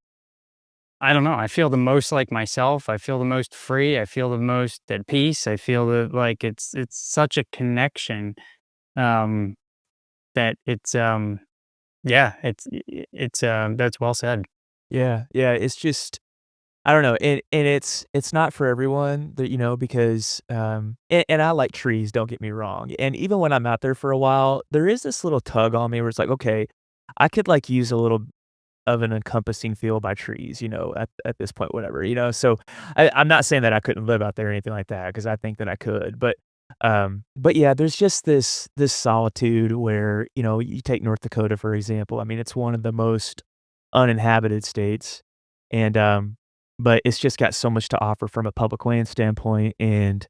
I don't know, I feel the most like myself, I feel the most free, I feel the most at peace, I feel that, like, it's such a connection, um, that yeah, that's well said. Yeah, yeah, it's just I don't know, and it's not for everyone that, because, and I like trees, don't get me wrong, and even when I'm out there for a while, there is this little tug on me where it's like, "Okay, I could, like, use a little of an encompassing feel by trees, at this point, whatever, so I'm not saying that I couldn't live out there or anything like that because I think that I could, but yeah, there's just this solitude where, you take North Dakota, for example, I mean, it's one of the most uninhabited states, and, but it's just got so much to offer from a public land standpoint and,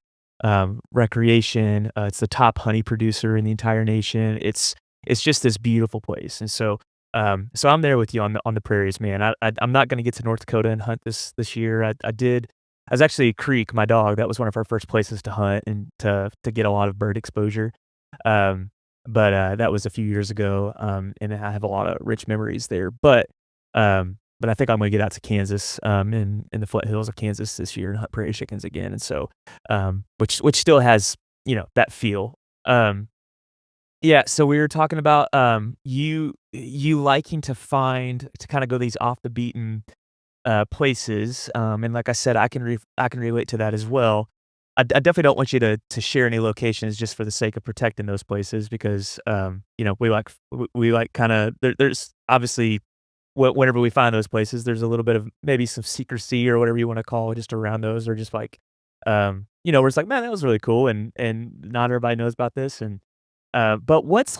recreation, it's the top honey producer in the entire nation, it's just this beautiful place, and so I'm there with you on the prairies, man. I'm not gonna get to North Dakota and hunt this year. I was actually Creek, my dog, that was one of our first places to hunt and to get a lot of bird exposure. Um, that was a few years ago, and I have a lot of rich memories there. But I think I'm gonna get out to Kansas, in the foothills of Kansas this year and hunt prairie chickens again, and so, which still has, that feel. Yeah, so we were talking about, you liking to kinda go these off the beaten, places, and like I said, I can relate to that as well. I definitely don't want you to share any locations just for the sake of protecting those places because, we like kinda there's obviously whenever we find those places, there's a little bit of maybe some secrecy or whatever you wanna call it just around those or just like, where it's like, "Man, that was really cool," and not everybody knows about this, but what's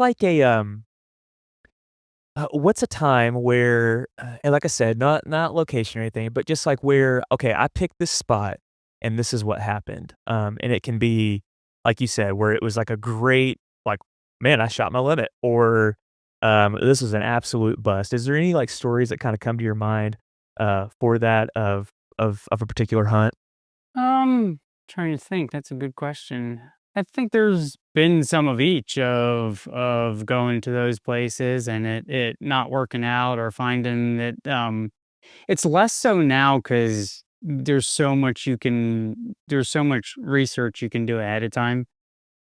a time where, and like I said, not location or anything, but just like where, okay, I picked this spot and this is what happened. And it can be, like you said, where it was like a great, like, man, I shot my limit, or this was an absolute bust. Is there any like stories that kind of come to your mind for that of a particular hunt? Trying to think, that's a good question. I think there's been some of each of going to those places and it not working out or finding that it's less so now because there's so much research you can do ahead of time.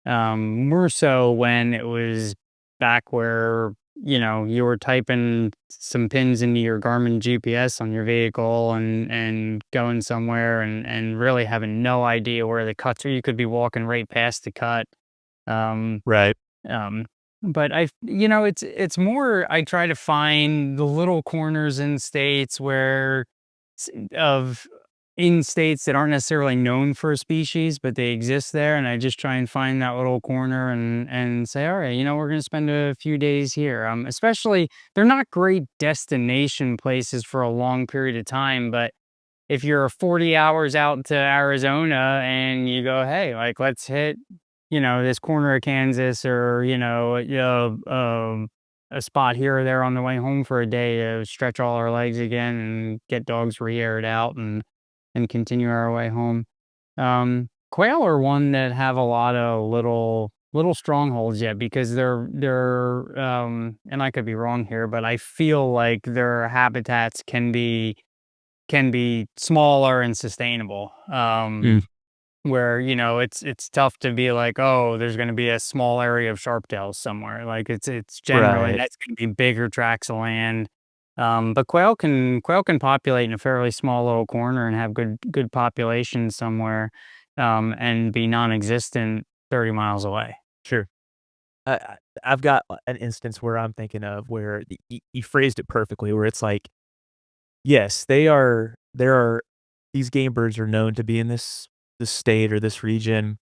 More so when it was back where, you were typing some pins into your Garmin GPS on your vehicle and going somewhere and really having no idea where the cuts are. You could be walking right past the cut. Um, Right. um, but it's more I try to find the little corners in states where s- of in states that aren't necessarily known for a species, but they exist there, and I just try and find that little corner and say, all right, we're going to spend a few days here. Especially they're not great destination places for a long period of time, but if you're 40 hours out to Arizona and you go, hey, like let's hit this corner of Kansas or, a spot here or there on the way home for a day to stretch all our legs again and get dogs re-aired out and continue our way home. Quail are one that have a lot of little strongholds yet because they're and I could be wrong here, but I feel like their habitats can be smaller and sustainable. Mm, Where, it's tough to be like, "Oh, there's gonna be a small area of sharptails somewhere." Like, it's generally right. that's gonna be bigger tracts of land. But quail can populate in a fairly small little corner and have good population somewhere, and be non-existent 30 miles away. Sure. I've got an instance where I'm thinking of where you phrased it perfectly, where it's like, yes, there are these game birds are known to be in this state or this region.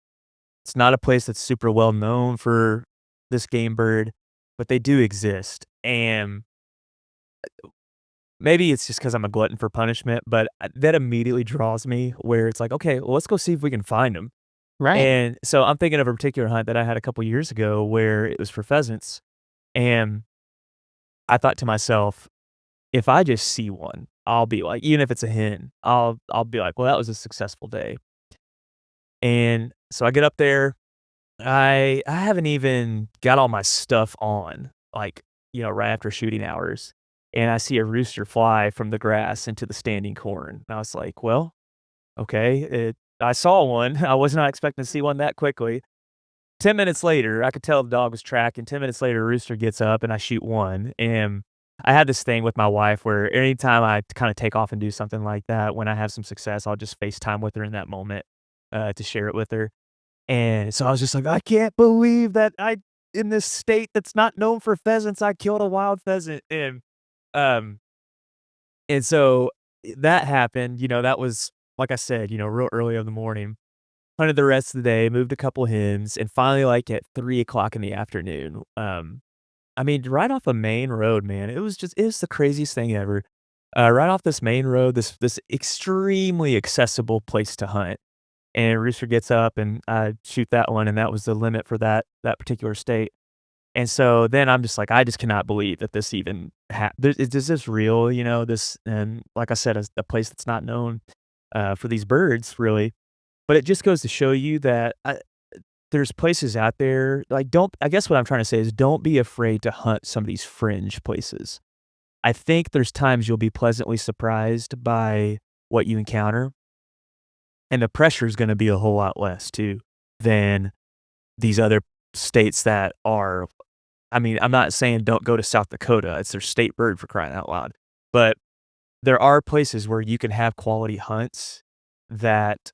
It's not a place that's super well known for this game bird, but they do exist, and maybe it's just because 'cause I'm a glutton for punishment, but, that immediately draws me where it's like, "Okay, well, let's go see if we can find them." Right. And so I'm thinking of a particular hunt that I had a couple years ago where it was for pheasants, and I thought to myself, "If I just see one, I'll be like," even if it's a hen, I'll be like, "Well, that was a successful day." And so I get up there, I haven't even got all my stuff on, like, right after shooting hours, and I see a rooster fly from the grass into the standing corn. And I was like, "Well, okay, I saw one. I was not expecting to see one that quickly." 10 minutes later, I could tell the dog was tracking. 10 minutes later, a rooster gets up and I shoot one. And I had this thing with my wife where anytime I kind of take off and do something like that, when I have some success, I'll just FaceTime with her in that moment to share it with her. And so I was just like, I can't believe that in this state that's not known for pheasants, I killed a wild pheasant. Um, and so that happened. That was, like I said, real early in the morning. Hunted the rest of the day, moved a couple hens, and finally, like, at 3 o'clock in the afternoon, I mean, right off a main road, man, it was the craziest thing ever. Right off this main road, this extremely accessible place to hunt, and rooster gets up, and I shoot that one, and that was the limit for that particular state, and so then I'm just like, I just cannot believe that this even is this real, this and like I said, a place that's not known, for these birds, really. But it just goes to show you that there's places out there, like, don't I guess what I'm trying to say is don't be afraid to hunt some of these fringe places. I think there's times you'll be pleasantly surprised by what you encounter, and the pressure is gonna be a whole lot less too than these other states that are I mean, I'm not saying don't go to South Dakota, it's their state bird for crying out loud, but there are places where you can have quality hunts that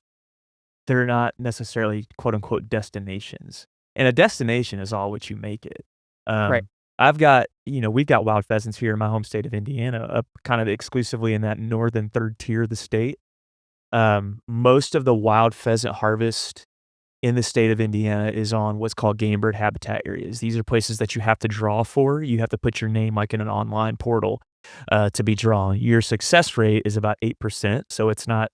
they're not necessarily quote unquote destinations, and a destination is all what you make it. Right. Um, we've got wild pheasants here in my home state of Indiana, up kind of exclusively in that northern 3rd tier of the state. Most of the wild pheasant harvest in the state of Indiana is on what's called game bird habitat areas. These are places that you have to draw for. You have to put your name, like, in an online portal, to be drawn. Your success rate is about 8%, so it's not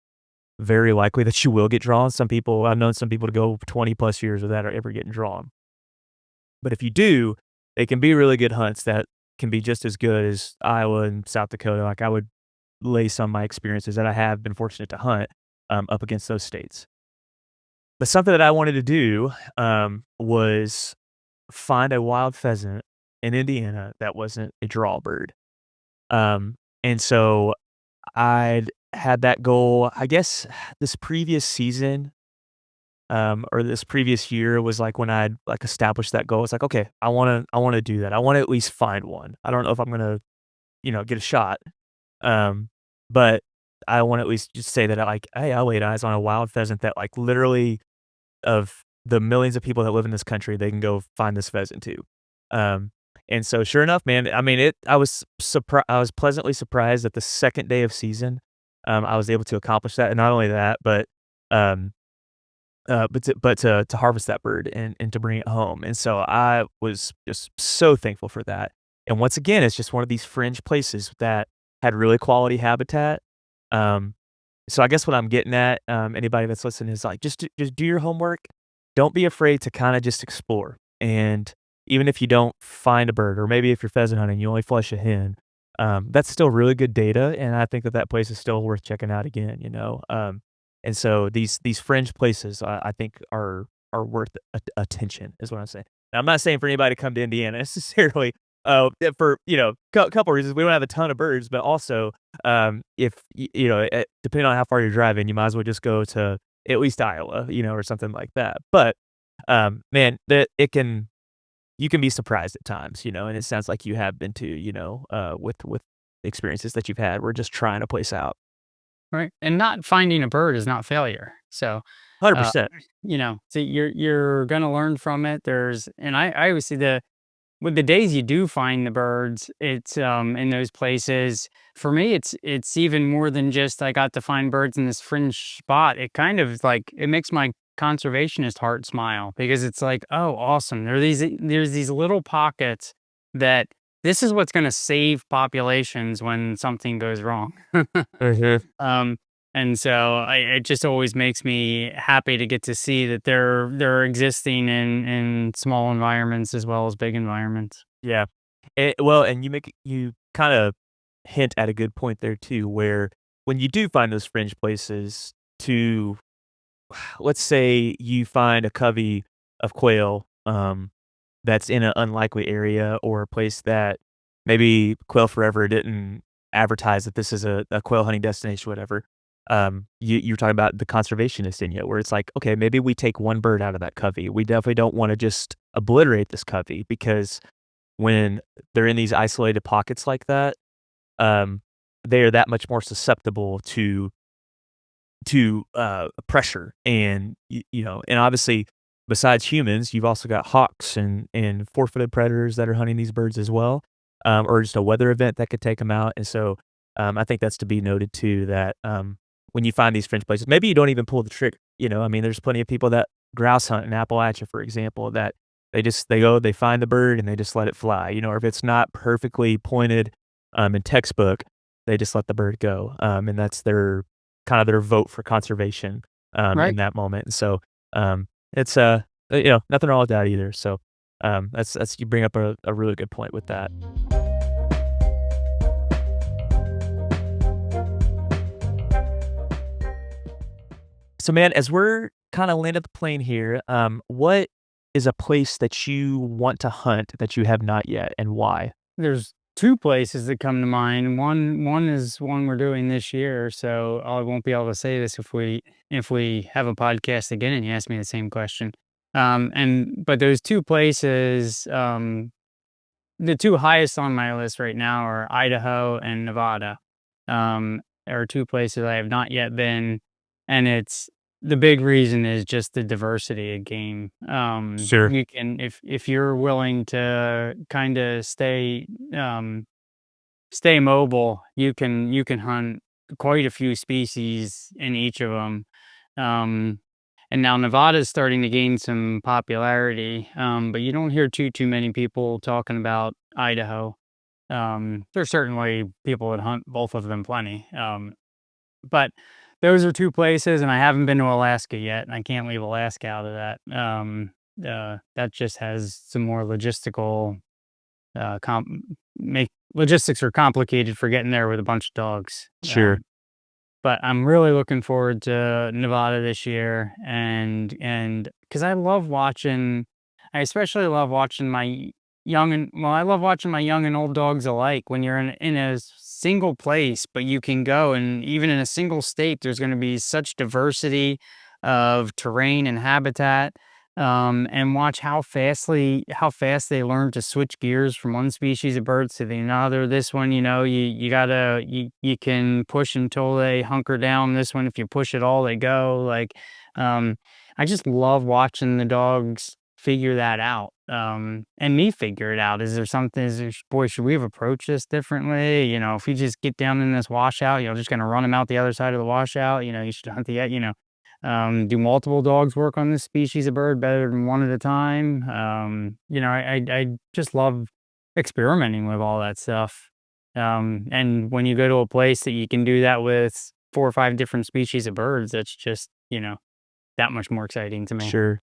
very likely that you will get drawn. I've known some people to go 20 plus years without ever getting drawn. But if you do, they can be really good hunts that can be just as good as Iowa and South Dakota. Like, I would lay some of my experiences that I have been fortunate to hunt, up against those states. But something that I wanted to do, was find a wild pheasant in Indiana that wasn't a draw bird. And so I'd had that goal, I guess this previous season, or this previous year was, like, when I'd, like, established that goal. It's like, "Okay, I wanna do that. I wanna at least find one. I don't know if I'm gonna, get a shot, um, but I wanna at least just say that hey, I laid eyes on a wild pheasant that, like, literally of the millions of people that live in this country, they can go find this pheasant too." Um, and so sure enough, man, I mean, I was pleasantly surprised that the 2nd day of season, I was able to accomplish that, and not only that, um, but to harvest that bird and to bring it home, and so I was just so thankful for that, and once again, it's just one of these fringe places that had really quality habitat, um, so I guess what I'm getting at, anybody that's listening is like, just do your homework. Don't be afraid to kinda just explore, and even if you don't find a bird, or maybe if you're pheasant hunting, you only flush a hen, that's still really good data, and I think that that place is still worth checking out again, and so these fringe places, I think are worth attention is what I'm saying. Now, I'm not saying for anybody to come to Indiana necessarily, for, couple reasons. We don't have a ton of birds, but also, if depending on how far you're driving, you might as well just go to at least Iowa, or something like that. But, man, that it can you can be surprised at times, and it sounds like you have been too, with experiences that you've had. We're just trying to place out. Right. And not finding a bird is not failure. So, uh, 100%. so you're gonna learn from it. And I always see with the days you do find the birds, it's in those places. For me, it's even more than just I got to find birds in this fringe spot. It kind of like it makes my conservationist heart smile because it's like, oh, awesome. There's these little pockets that this is what's going to save populations when something goes wrong. Mhm. um, and so it just always makes me happy to get to see that they're existing in small environments as well as big environments. Yeah. Well, and you kinda hint at a good point there too, where when you do find those fringe places to let's say you find a covey of quail, that's in an unlikely area or a place that maybe Quail Forever didn't advertise that this is a quail hunting destination, whatever. You're talking about the conservationist in you, where it's like, okay, maybe we take one bird out of that covey. We definitely don't want to just obliterate this covey because when they're in these isolated pockets like that, um, they are that much more susceptible to pressure and and obviously besides humans you've also got hawks and four-footed predators that are hunting these birds as well, or just a weather event that could take them out. And so I think that's to be noted too, that when you find these fringe places, maybe you don't even pull the trigger. I mean, there's plenty of people that grouse hunt in Appalachia, for example, that they go, they find the bird and they just let it fly, or if it's not perfectly pointed in textbook, they just let the bird go, and that's their kind of their vote for conservation, in Right. that moment. And so, it's, nothing wrong with that either. So, that's you bring up a really good point with that. So, man, as we're kinda landing the plane here, what is a place that you want to hunt that you have not yet, and why? There's 2 places that come to mind. One is one we're doing this year, so I won't be able to say this if we have a podcast again and you ask me the same question. But those 2 places, the 2 highest on my list right now are Idaho and Nevada. There are 2 places I have not yet been, and it's the big reason is just the diversity of game. Sure. You can if you're willing to kinda stay mobile, you can hunt quite a few species in each of them. And now Nevada's starting to gain some popularity, but you don't hear too many people talking about Idaho. There's certainly people that hunt both of them plenty, but those are 2 places, and I haven't been to Alaska yet, and I can't leave Alaska out of that. That just has some more logistical, make logistics are complicated for getting there with a bunch of dogs. Sure. But I'm really looking forward to Nevada this year, and because I especially love watching my I love watching my young and old dogs alike when you're in a single place, but you can go, and even in a single state, there's gonna be such diversity of terrain and habitat, and watch how fast they learn to switch gears from one species of birds to the another. This one, you can push until they hunker down. This one, if you push it all, they go. Um, I just love watching the dogs figure that out, and me figure it out. Is there something? Boy, should we have approached this differently? If you just get down in this washout, you're just gonna run them out the other side of the washout. You should hunt do multiple dogs work on this species of bird better than one at a time? I just love experimenting with all that stuff. And when you go to a place that you can do that with 4 or 5 different species of birds, that's just, that much more exciting to me. Sure.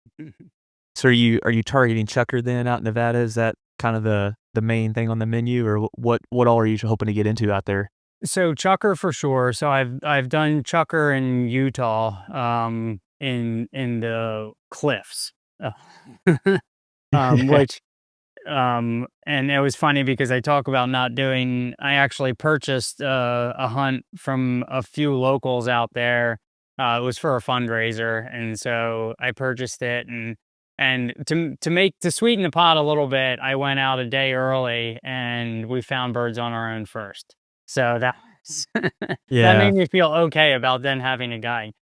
So are you targeting Chucker then out in Nevada? Is that kind of the main thing on the menu, or what all are you hoping to get into out there? So Chucker for sure. So I've done Chucker in Utah, in the cliffs, uh, Yeah. which and it was funny because I actually purchased a hunt from a few locals out there. It was for a fundraiser, and so I purchased it, and to sweeten the pot a little bit, I went out a day early and we found birds on our own first. So that was that Yeah. made me feel okay about then having a guide.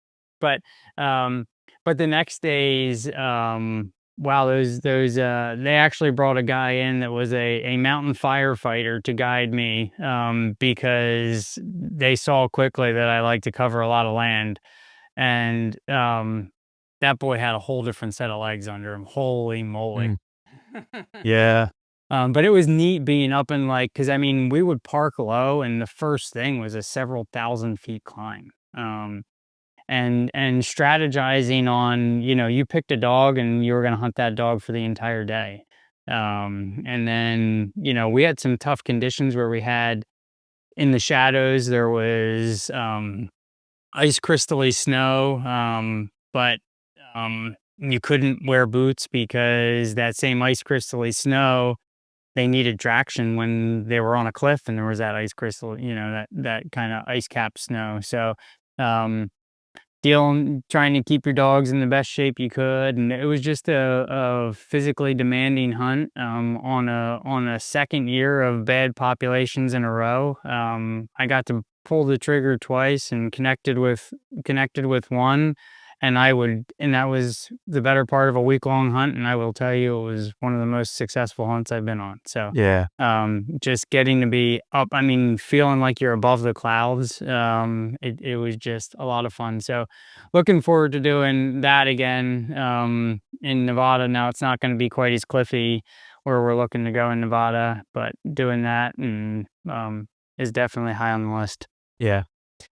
But um but the next days, wow, they actually brought a guy in that was a mountain firefighter to guide me, because they saw quickly that I like to cover a lot of land, and, that boy had a whole different set of legs under him, holy moly. Mm. Yeah. But it was neat being up in, because I mean, we would park low, and the first thing was a several thousand feet climb. And strategizing on, you picked a dog and you were gonna hunt that dog for the entire day. And then, we had some tough conditions where we had in the shadows, there was, ice crystally snow, but, you couldn't wear boots because that same ice crystally snow they needed traction when they were on a cliff and there was that ice crystal, that kind of ice cap snow. So, um, trying to keep your dogs in the best shape you could, and it was just a physically demanding hunt, on a second year of bad populations in a row. I got to pull the trigger twice and connected with one, and that was the better part of a week-long hunt, and I will tell you, it was one of the most successful hunts I've been on. So, Yeah. just getting to be up, I mean, feeling like you're above the clouds, it was just a lot of fun. So, looking forward to doing that again, in Nevada. Now it's not gonna be quite as cliffy where we're looking to go in Nevada, but doing that is definitely high on the list. Yeah.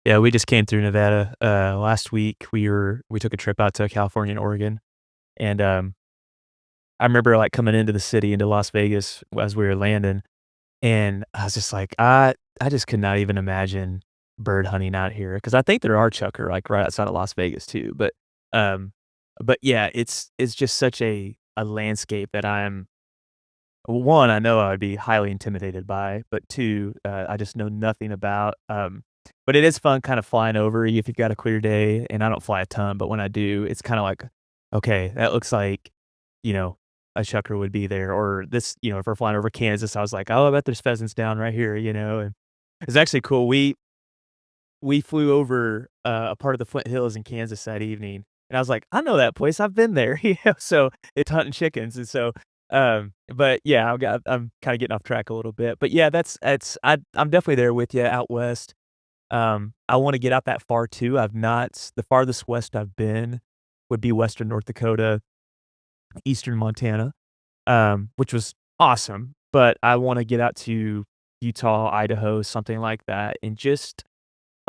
Yeah, we just came through Nevada, last week. We took a trip out to California and Oregon, and, I remember, like, coming into the city, into Las Vegas as we were landing, and I was just like, I just could not even imagine bird hunting out here because I think there are chukar, like, right outside of Las Vegas too, um but yeah, it's just such a landscape that I'm 1, I know I would be highly intimidated by, but 2, I just know nothing about, but it is fun kinda flying over if you've got a clear day, and I don't fly a ton, but when I do, it's kinda like, "Okay, that looks like, you know, a chukar would be there," or this if we're flying over Kansas, I was like, "Oh, I bet there's pheasants down right here," and it's actually cool. We flew over, a part of the Flint Hills in Kansas that evening, and I was like, "I know that place, I've been there," so it's hunting chickens, and so, but yeah, I'm kinda getting off track a little bit, but yeah, I'm definitely there with you out west. I wanna get out that far too. I've not The farthest west I've been would be western North Dakota, eastern Montana, which was awesome, but I wanna get out to Utah, Idaho, something like that, and just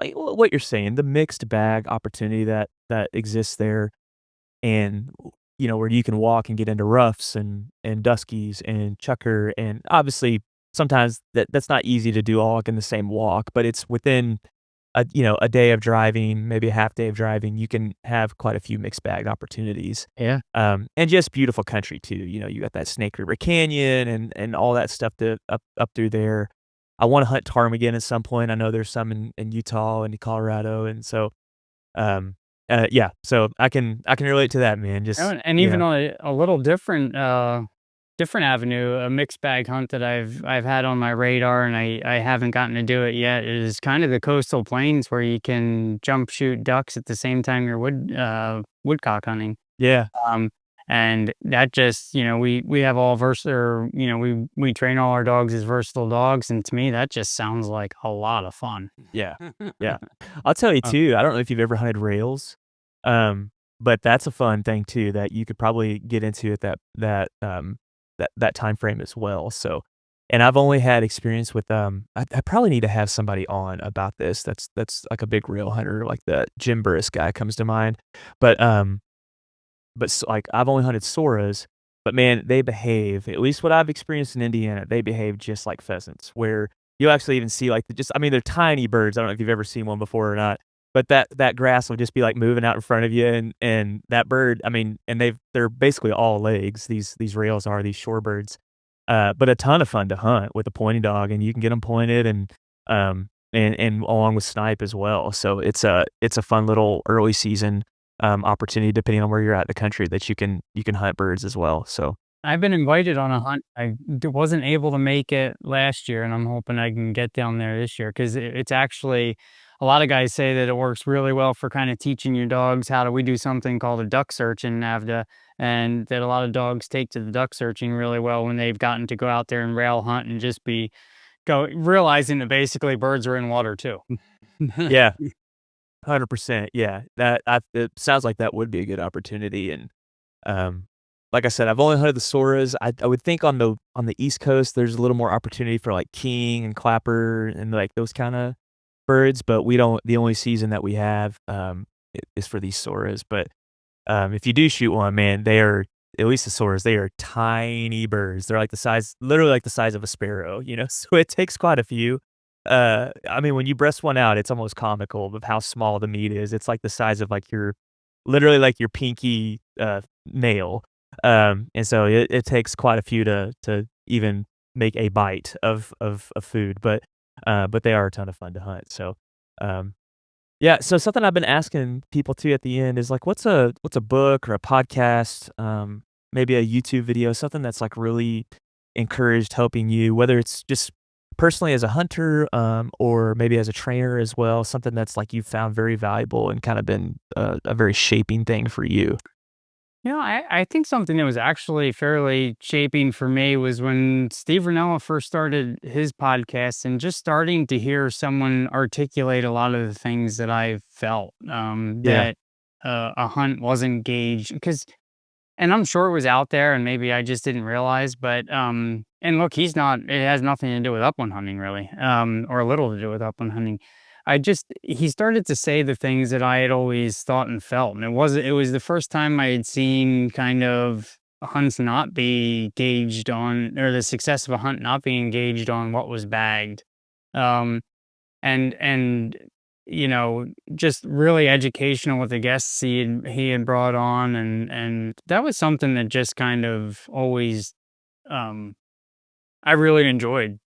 like what you're saying, the mixed bag opportunity that exists there and, where you can walk and get into roughs and duskies and chukar, and obviously, sometimes that's not easy to do all, like, in the same walk, but it's within a day of driving, maybe a half day of driving, you can have quite a few mixed bag opportunities, Yeah. and just beautiful country too. You got that Snake River Canyon and all that stuff to up through there. I wanna hunt ptarmigan at some point. I know there's some in Utah and Colorado, and so, um, yeah, so I can relate to that, man, Oh, just and even on a little different avenue, a mixed bag hunt that I've had on my radar and I haven't gotten to do it yet is kind of the coastal plains where you can jump shoot ducks at the same time you're woodcock hunting. yeah, Um, and that just, we have all or, we train all our dogs as versatile dogs, and to me that just sounds like a lot of fun. yeah, yeah. I'll tell you Uh, too, I don't know if you've ever hunted rails, um, but that's a fun thing too that you could probably get into at that time frame as well, so and I've only had experience with, I probably need to have somebody on about this that's like a big rail hunter, like the Jim Burris guy comes to mind, but, like, I've only hunted Soras, but man, they behave at least what I've experienced in Indiana, they behave just like pheasants, where you'll actually even see, like, I mean, they're tiny birds, I don't know if you've ever seen one before or not, but that grass will just be, like, moving out in front of you, and that bird, I mean, and they're basically all legs, these rails are, these shorebirds, but a ton of fun to hunt with a pointing dog, and you can get them pointed and along with snipe as well, so it's a fun little early season opportunity depending on where you're at in the country that you can hunt birds as well, so I've been invited on a hunt. Wasn't able to make it last year, and I'm hoping I can get down there this year because it's actually a lot of guys say that it works really well for kind of teaching your dogs how to. We do something called a duck search in NAVDA, and that a lot of dogs take to the duck searching really well when they've gotten to go out there and rail hunt and just be go realizing that basically birds are in water too. yeah, 100%, yeah, it sounds like that would be a good opportunity, and, um, like I said, I've only hunted the Soras. I would think on the East Coast, there's a little more opportunity for, like, king and clapper and, like, those kinda birds, but we don't the only season that we have, I is for these Soras, but if you do shoot one, man, they are at least the Soras, they are tiny birds. They're like the size literally like the size of a sparrow, so it takes quite a few. I mean, when you breast one out, it's almost comical of how small the meat is. It's like the size of, like, your literally like your pinky, nail. And so it takes quite a few to even make a bite of food, but they are a ton of fun to hunt. So, um, yeah, so something I've been asking people too at the end is like, what's a book or a podcast, maybe a YouTube video, something that's like really encouraged helping you, whether it's just personally as a hunter, or maybe as a trainer as well, something that's like you found very valuable and kind of been a very shaping thing for you. I think something that was actually fairly shaping for me was when Steve Rinella first started his podcast and just starting to hear someone articulate a lot of the things that I felt, Yeah, that a hunt wasn't gauged. Because and I'm sure it was out there and maybe I just didn't realize, but, and look, it has nothing to do with upland hunting really, or little to do with upland hunting. He started to say the things that I had always thought and felt, and it was the first time I had seen kind of hunts not be gauged on, or the success of a hunt not being gauged on what was bagged. Um, and just really educational with the guests he had brought on, and that was something that just kind of always, um I really enjoyed.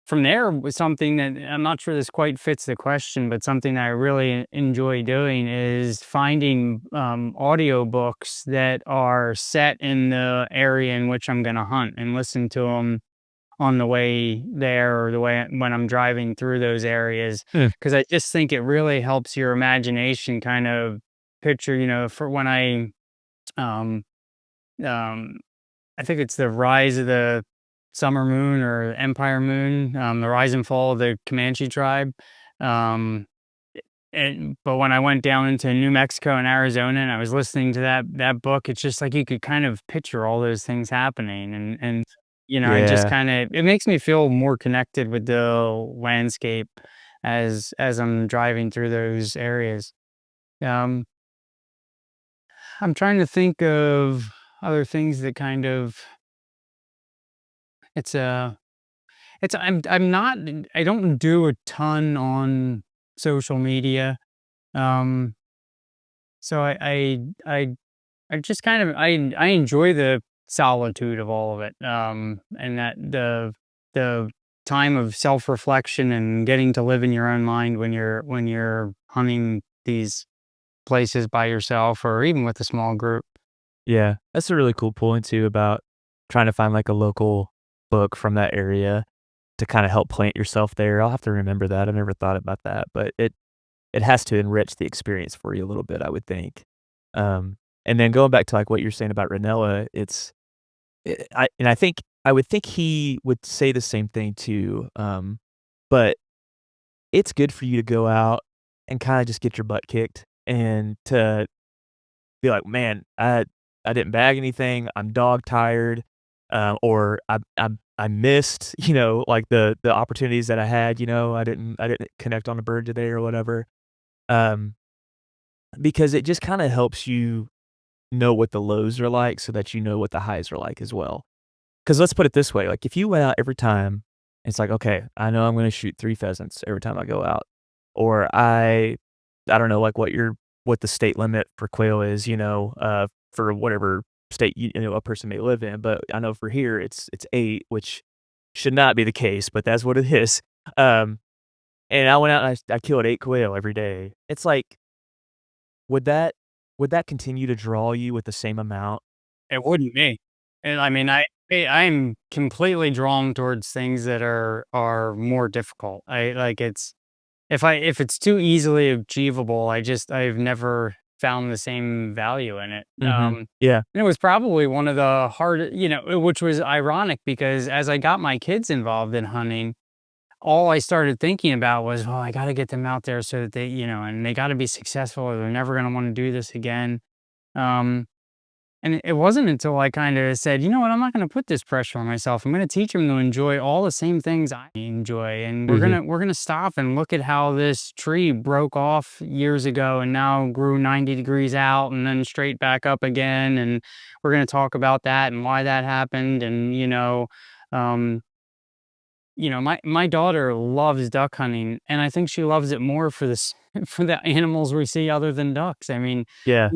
From there was something that I'm not sure this quite fits the question, but something that I really enjoy doing is finding audio books that are set in the area in which I'm going to hunt and listen to them on the way there or the way when I'm driving through those areas, yeah, because I just think it really helps your imagination kind of picture, for when um, um, I think it's the rise of the summer moon or empire moon, the rise and fall of the Comanche tribe. Um, but when I went down into New Mexico and Arizona and I was listening to that book, it's just like you could kind of picture all those things happening, and it just yeah. kind of it makes me feel more connected with the landscape as I'm driving through those areas. Um, I'm trying to think of other things that kind of it's a it's I'm not I don't do a ton on social media. Um, so I just kind of I enjoy the solitude of all of it, and that the time of self-reflection and getting to live in your own mind when you're hunting these places by yourself or even with a small group. Yeah, that's a really cool point too about trying to find like a local book from that area to kinda help plant yourself there. I'll have to remember that. I never thought about that, but it has to enrich the experience for you a little bit, I would think. And then going back to, like, what you're saying about Ranella, I think I would think he would say the same thing too, but it's good for you to go out and kinda just get your butt kicked and to be like, "Man, I didn't bag anything, I'm dog tired," or I missed, like, the opportunities that I had, I didn't connect on a bird today or whatever, um, because it just kinda helps you know what the lows are like so that you know what the highs are like as well. Because let's put it this way, like, if you went out every time, it's like, "Okay, I know I'm gonna shoot 3 pheasants every time I go out," or I don't know, like, what the state limit for quail is, for whatever state a person may live in, but I know for here, it's 8, which should not be the case, but that's what it is. Um, and I went out and I killed 8 quail every day. It's like, would that would that continue to draw you with the same amount? It wouldn't be. And I mean, I'm completely drawn towards things that are more difficult. I like it's if it's too easily achievable, I've never found the same value in it. Mhm. Yeah. And it was probably one of the hard, which was ironic because as I got my kids involved in hunting, all I started thinking about was, oh, I got to get them out there so that and they got to be successful or they're never going to want to do this again. Um, and it wasn't until I kinda said, "You know what? I'm not gonna put this pressure on myself. I'm gonna teach teach 'em to enjoy all the same things I enjoy, and Mhm. we're gonna stop and look at how this tree broke off years ago and now grew 90 degrees out and then straight back up again, and we're gonna talk about that and why that happened, and, um, my daughter loves duck hunting, and I think she loves it more for this for the animals we see other than ducks. I mean, Yeah.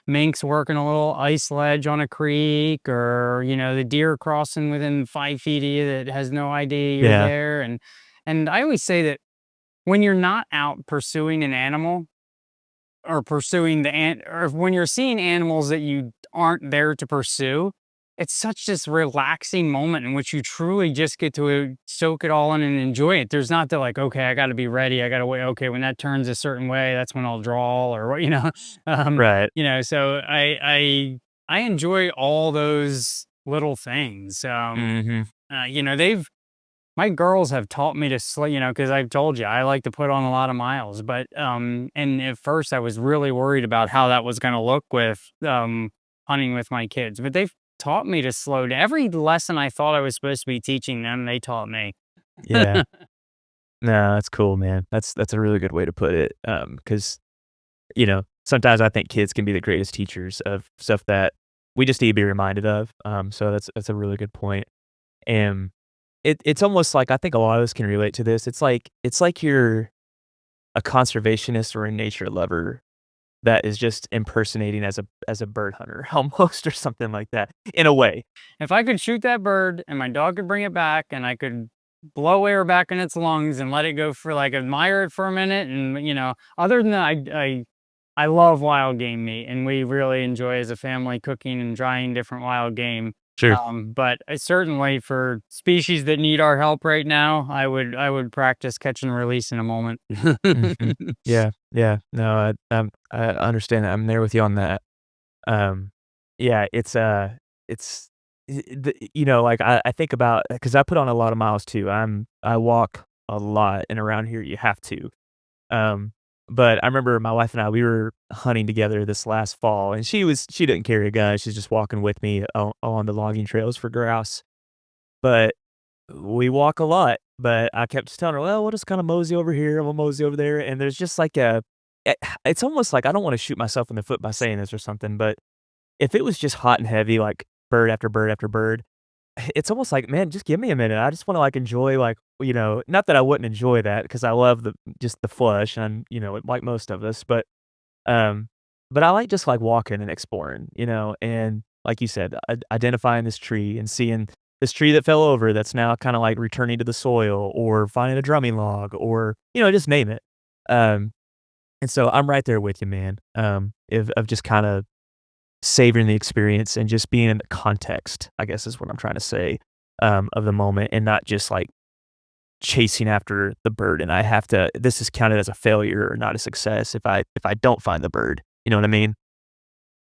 minks working a little ice ledge on a creek, or the deer crossing within 5 feet of you that has no idea you're Yeah. there. And I always say that when you're not out pursuing an animal, or pursuing or when you're seeing animals that you aren't there to pursue, it's such this relaxing moment in which you truly just get to soak it all in and enjoy it. There's not the like, okay, I got to be ready. I got to wait. Okay, when that turns a certain way, that's when I'll draw, or what, um, Right. So I enjoy all those little things. Mhm. They've my girls have taught me to because I've told you I like to put on a lot of miles, but and at first I was really worried about how that was going to look with hunting with my kids, but they've taught me to slow down. Every lesson I thought I was supposed to be teaching them, they taught me. Yeah. No, that's cool, man. That's a really good way to put it. Because sometimes I think kids can be the greatest teachers of stuff that we just need to be reminded of. So that's a really good point. And it's almost like I think a lot of us can relate to this. It's like you're a conservationist or a nature lover that is just impersonating as a bird hunter almost or something like that in a way. If I could shoot that bird and my dog could bring it back and I could blow air back in its lungs and let it go for like admire it for a minute, and other than that, I love wild game meat, and we really enjoy as a family cooking and drying different wild game. Sure. But certainly for species that need our help right now, I would practice catch and release in a moment. Mhm. Yeah, yeah. No, I understand that. I'm there with you on that. Um, yeah, it's like, I think about because I put on a lot of miles too. I walk a lot, and around here, you have to. Um, but I remember my wife and I, we were hunting together this last fall, and she didn't carry a gun. She's just walking with me on the logging trails for grouse. But we walk a lot, but I kept just telling her, "Well, we'll just kinda mosey over here, we'll mosey over there," and there's just like eh, it's almost like I don't wanna shoot myself in the foot by saying this or something, but if it was just hot and heavy, like bird after bird after bird, it's almost like, "Man, just give me a minute." I just wanna, like, enjoy, like, not that I wouldn't enjoy that because I love just the flush and, like most of us, um, but I like just, like, walking and exploring, and like you said, identifying this tree and seeing this tree that fell over that's now kinda, like, returning to the soil or finding a drumming log or, just name it. Um, and so I'm right there with you, man, of just kinda savoring the experience and just being in the context, I guess is what I'm trying to say, of the moment and not just, like, chasing after the bird, and I have to this is counted as a failure or not a success if I don't find the bird, you know what I mean?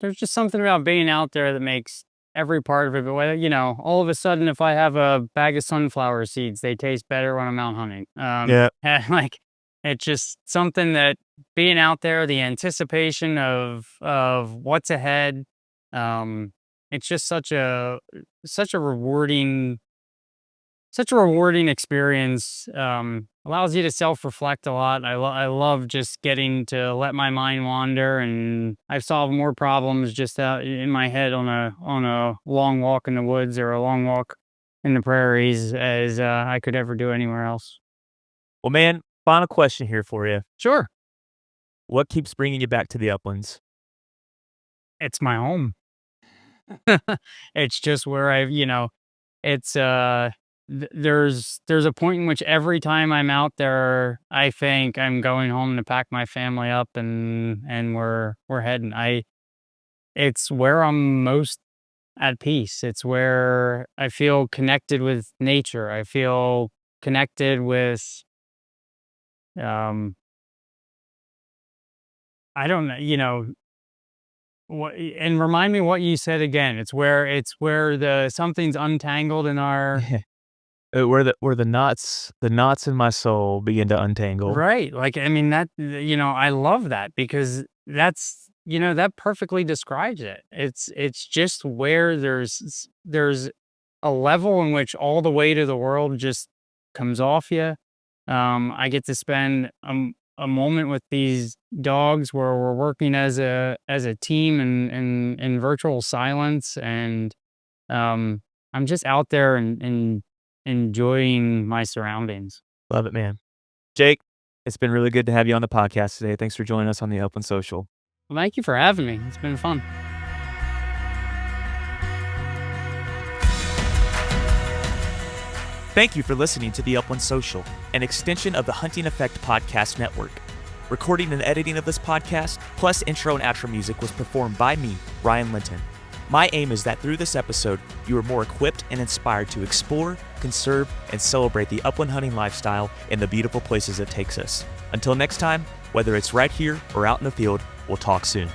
There's just something about being out there that makes every part of it, but whether, all of a sudden, if I have a bag of sunflower seeds, they taste better when I'm out hunting. Yeah. And like, it's just something that being out there, the anticipation of what's ahead, um, it's just such a rewarding experience. Allows you to self-reflect a lot. I love just getting to let my mind wander, and I've solved more problems just out in my head on a long walk in the woods or a long walk in the prairies as I could ever do anywhere else. Well, man, final question here for you. Sure, What keeps bringing you back to the uplands? it's my home. It's just where it's there's a point in which every time I'm out there, I think I'm going home to pack my family up, and we're heading. I It's where I'm most at peace. It's where I feel connected with nature. I feel connected with um I don't know, what, and remind me what you said again. It's where the something's untangled in our. Where the knots in my soul begin to untangle. Right. Like, I mean, I love that because that perfectly describes it. It's just where there's a level in which all the weight of the world just comes off you. I get to spend a moment with these dogs where we're working as a team in virtual silence, and I'm just out there and enjoying my surroundings. Love it, man. Jake, it's been really good to have you on the podcast today. Thanks for joining us on the Upland Social. Well, thank you for having me. It's been fun. Thank you for listening to the Upland Social, an extension of the Hunting Effect Podcast Network. Recording and editing of this podcast, plus intro and outro music, was performed by me, Ryan Linton. My aim is that through this episode, you are more equipped and inspired to explore, conserve, and celebrate the upland hunting lifestyle in the beautiful places it takes us. Until next time, whether it's right here or out in the field, we'll talk soon.